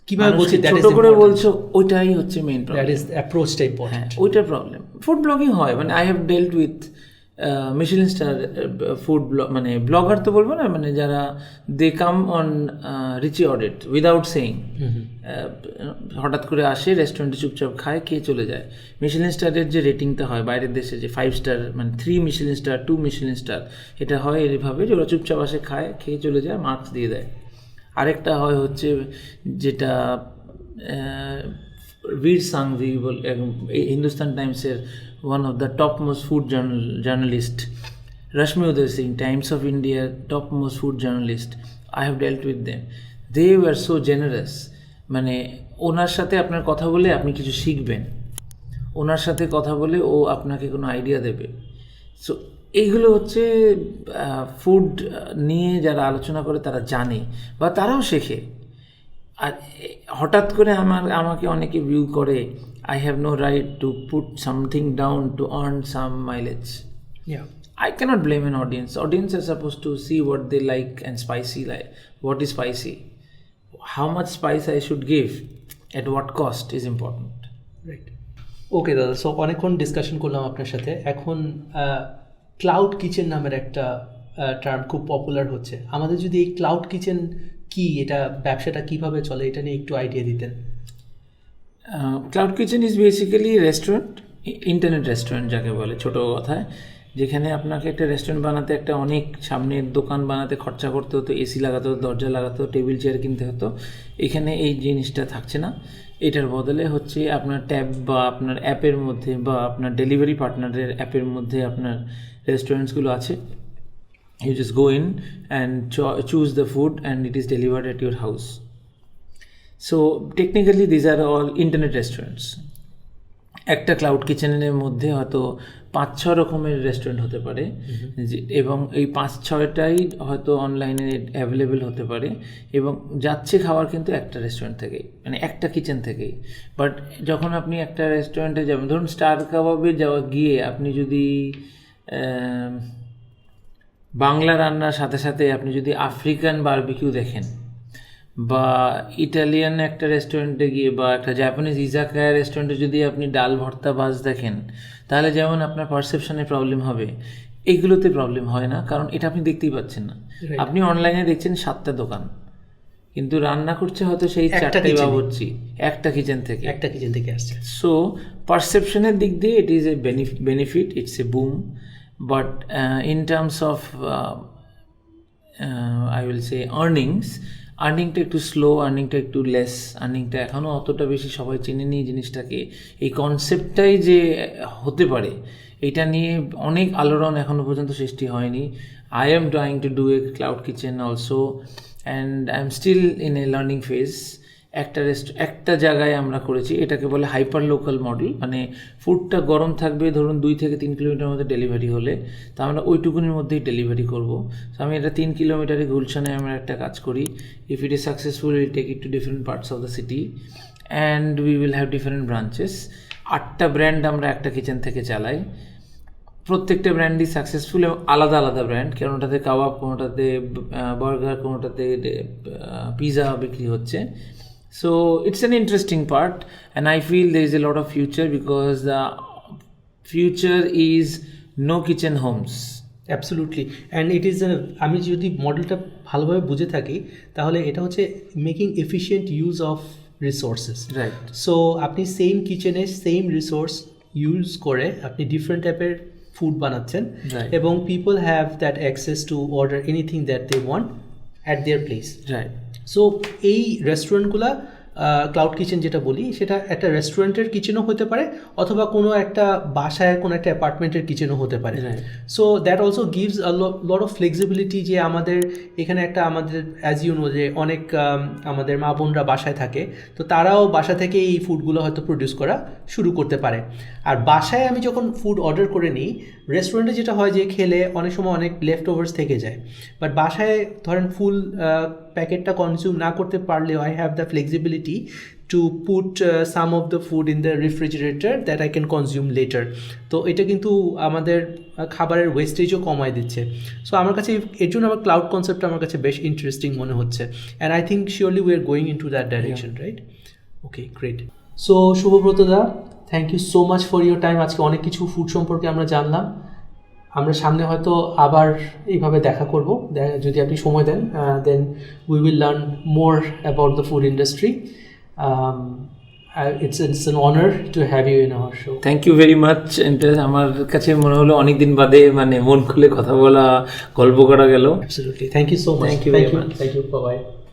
কিভাবে বলছি, ছোট করে বলছো, ওইটাই হচ্ছে মেইন প্রবলেম। দ্যাট ইজ অ্যাপ্রোচটা ইম্পর্টেন্ট, ওইটার প্রবলেম। ফুড ব্লগিং হয় মানে I have dealt with Michelin star food মানে ব্লগার তো বলবো না, মানে যারা they come on richie audit without saying, হঠাৎ করে আসে রেস্টুরেন্টে, চুপচাপ খায়, খেয়ে চলে যায়। মিশেলিন স্টারের যে রেটিংটা হয় বাইরের দেশে, যে 5 স্টার মানে 3 মিশেলিন স্টার, 2 মিশেলিন স্টার, এটা হয় এইভাবে যে ওরা চুপচাপ আসে, খায়, খেয়ে চলে যায়, মার্কস দিয়ে দেয়। আরেকটা হয় হচ্ছে যেটা বীর সাংভি হিন্দুস্তান টাইমসের one of the top most food journalist, Rashmi Uday Singh, Times of India, top most food journalist. I have dealt with them. They were so generous. মানে ওনার সাথে আপনার কথা বলে আপনি কিছু শিখবেন, ওনার সাথে কথা বলে ও আপনাকে কোনো আইডিয়া দেবে। সো এইগুলো হচ্ছে ফুড নিয়ে যারা আলোচনা করে তারা জানে বা তারাও শেখে। আর হঠাৎ করে আমাকে অনেকে ভিউ করে, I have no right to put something down to earn some mileage. I cannot blame an audience. Audience are supposed to see what they like and spicy, like what is spicy, how much spice I should give, at what cost is important. Right. Okay দাদা, so অনেকক্ষণ discussion করলাম আপনার সাথে। এখন cloud kitchen নামের একটা term খুব popular হচ্ছে। আমাদের যদি এই ক্লাউড কিচেন কি, এটা ব্যবসাটা কিভাবে চলে, এটা নিয়ে একটু আইডিয়া দিতেন। Cloud kitchen is basically restaurant, internet restaurant যাকে বলে ছোটো কথায়, যেখানে আপনাকে একটা রেস্টুরেন্ট বানাতে একটা অনেক সামনের দোকান বানাতে খরচা করতে হতো, এসি লাগাতে হতো, দরজা লাগাতে হতো, টেবিল চেয়ার কিনতে হতো। এখানে এই জিনিসটা থাকছে না। এটার বদলে হচ্ছে আপনার ট্যাব বা আপনার অ্যাপের মধ্যে বা আপনার ডেলিভারি পার্টনারের অ্যাপের মধ্যে আপনার রেস্টুরেন্টসগুলো আছে। You just go in and choose the food and it is delivered at your house. So technically these are all internet restaurants. একটা ক্লাউড কিচেনের মধ্যে হয়তো 5-6 রকমের রেস্টুরেন্ট হতে পারে, এবং এই 5-6টাই হয়তো অনলাইনে অ্যাভেলেবেল হতে পারে, এবং যাচ্ছে খাবার কিন্তু একটা রেস্টুরেন্ট থেকেই, মানে একটা কিচেন থেকেই। বাট যখন আপনি একটা রেস্টুরেন্টে যাবেন, ধরুন স্টার কাবাবে গিয়ে আপনি যদি বাংলা রান্নার সাথে সাথে আপনি যদি আফ্রিকান বারবিকিউ দেখেন, বা ইটালিয়ান একটা রেস্টুরেন্টে গিয়ে বা একটা জাপানিজ ইজাকায়া রেস্টুরেন্টে যদি আপনি ডাল ভর্তা ভাজ দেখেন, তাহলে যেমন আপনার পারসেপশনে প্রবলেম হবে, এইগুলোতে প্রবলেম হয় না, কারণ এটা আপনি দেখতেই পাচ্ছেন না। আপনি অনলাইনে দেখছেন 7টা দোকান, কিন্তু রান্না করছে হয়তো সেই 4টাই বাবুর্চি একটা কিচেন থেকে আসছে। সো পারসেপশনের দিক দিয়ে it is a benefit, it's a boom. But in terms of I will say আর্নিংটা একটু স্লো, আর্নিংটা একটু লেস, আর্নিংটা এখনও অতটা বেশি সবাই চেনে নি জিনিসটাকে। এই কনসেপ্টটাই যে হতে পারে এটা নিয়ে অনেক আলোড়ন এখনও পর্যন্ত সৃষ্টি হয়নি। I am trying to do a cloud kitchen also and I am still in a learning phase. একটা জায়গায় আমরা করেছি, এটাকে বলে হাইপার লোকাল মডেল, মানে ফুডটা গরম থাকবে ধরুন 2 থেকে 3 কিলোমিটার মধ্যে ডেলিভারি হলে, তো আমরা ওইটুকুনির মধ্যেই ডেলিভারি করব। তো আমি এটা 3 কিলোমিটারে গুলশানে আমরা একটা কাজ করি। If it is successful will take it to different parts of the city and we will have different branches. 8টা ব্র্যান্ড আমরা একটা কিচেন থেকে চালাই। প্রত্যেকটা ব্র্যান্ডই সাকসেসফুল এবং আলাদা আলাদা ব্র্যান্ড, কোনোটাতে কাবাব, কোনোটাতে বার্গার, কোনোটাতে পিৎজা বিক্রি হচ্ছে। So it's an interesting part and I feel there is a lot of future because the future is no kitchen homes. Absolutely, and it is আমি যদি মডেলটা ভালোভাবে বুঝে থাকি তাহলে এটা হচ্ছে making efficient use of resources, right. So আপনি সেম কিচেনে সেম রিসোর্স ইউজ করে আপনি ডিফারেন্ট টাইপের ফুড বানাচ্ছেন, এবং people have that access to order anything that they want at their place, right. So এই রেস্টুরেন্টগুলা ক্লাউড কিচেন যেটা বলি সেটা একটা রেস্টুরেন্টের কিচেনও হতে পারে অথবা কোনো একটা বাসায় কোনো একটা অ্যাপার্টমেন্টের কিচেনও হতে পারে। So that also gives a lot of flexibility, যে আমাদের এখানে একটা আমাদের অ্যাজ ইউ নো যে অনেক আমাদের মা বোনরা বাসায় থাকে, তো তারাও বাসা থেকে এই ফুডগুলো হয়তো প্রডিউস করা শুরু করতে পারে। আর বাসায় আমি যখন ফুড অর্ডার করে নিই, রেস্টুরেন্টে যেটা হয় যে খেলে অনেক সময় অনেক লেফট ওভার্স থেকে যায়, বাট বাসায় ধরেন ফুল প্যাকেটটা কনজিউম না করতে পারলেও I have the flexibility to put some of the food in the refrigerator that I can consume letter. তো এটা কিন্তু আমাদের খাবারের ওয়েস্টেজও কমায় দিচ্ছে। সো আমার কাছে এর জন্য আমার ক্লাউড কনসেপ্টটা আমার কাছে বেশ ইন্টারেস্টিং মনে হচ্ছে, and I think surely we are going in to that direction, right? Okay, great. So Shubhabrata da, thank you so much for your time. আজকে অনেক কিছু ফুড সম্পর্কে আমরা জানলাম। আমরা সামনে হয়তো আবার এইভাবে দেখা করব, যদি আপনি সময় দেন, then we will learn more about the food industry. It's an honor to have you in our show. Thank you very much. আমার কাছে মনে হলো অনেকদিন বাদে মানে মন খুলে কথা বলা, গল্প করা গেল। Absolutely. Thank you so much. Thank you very much. Thank you. Bye-bye.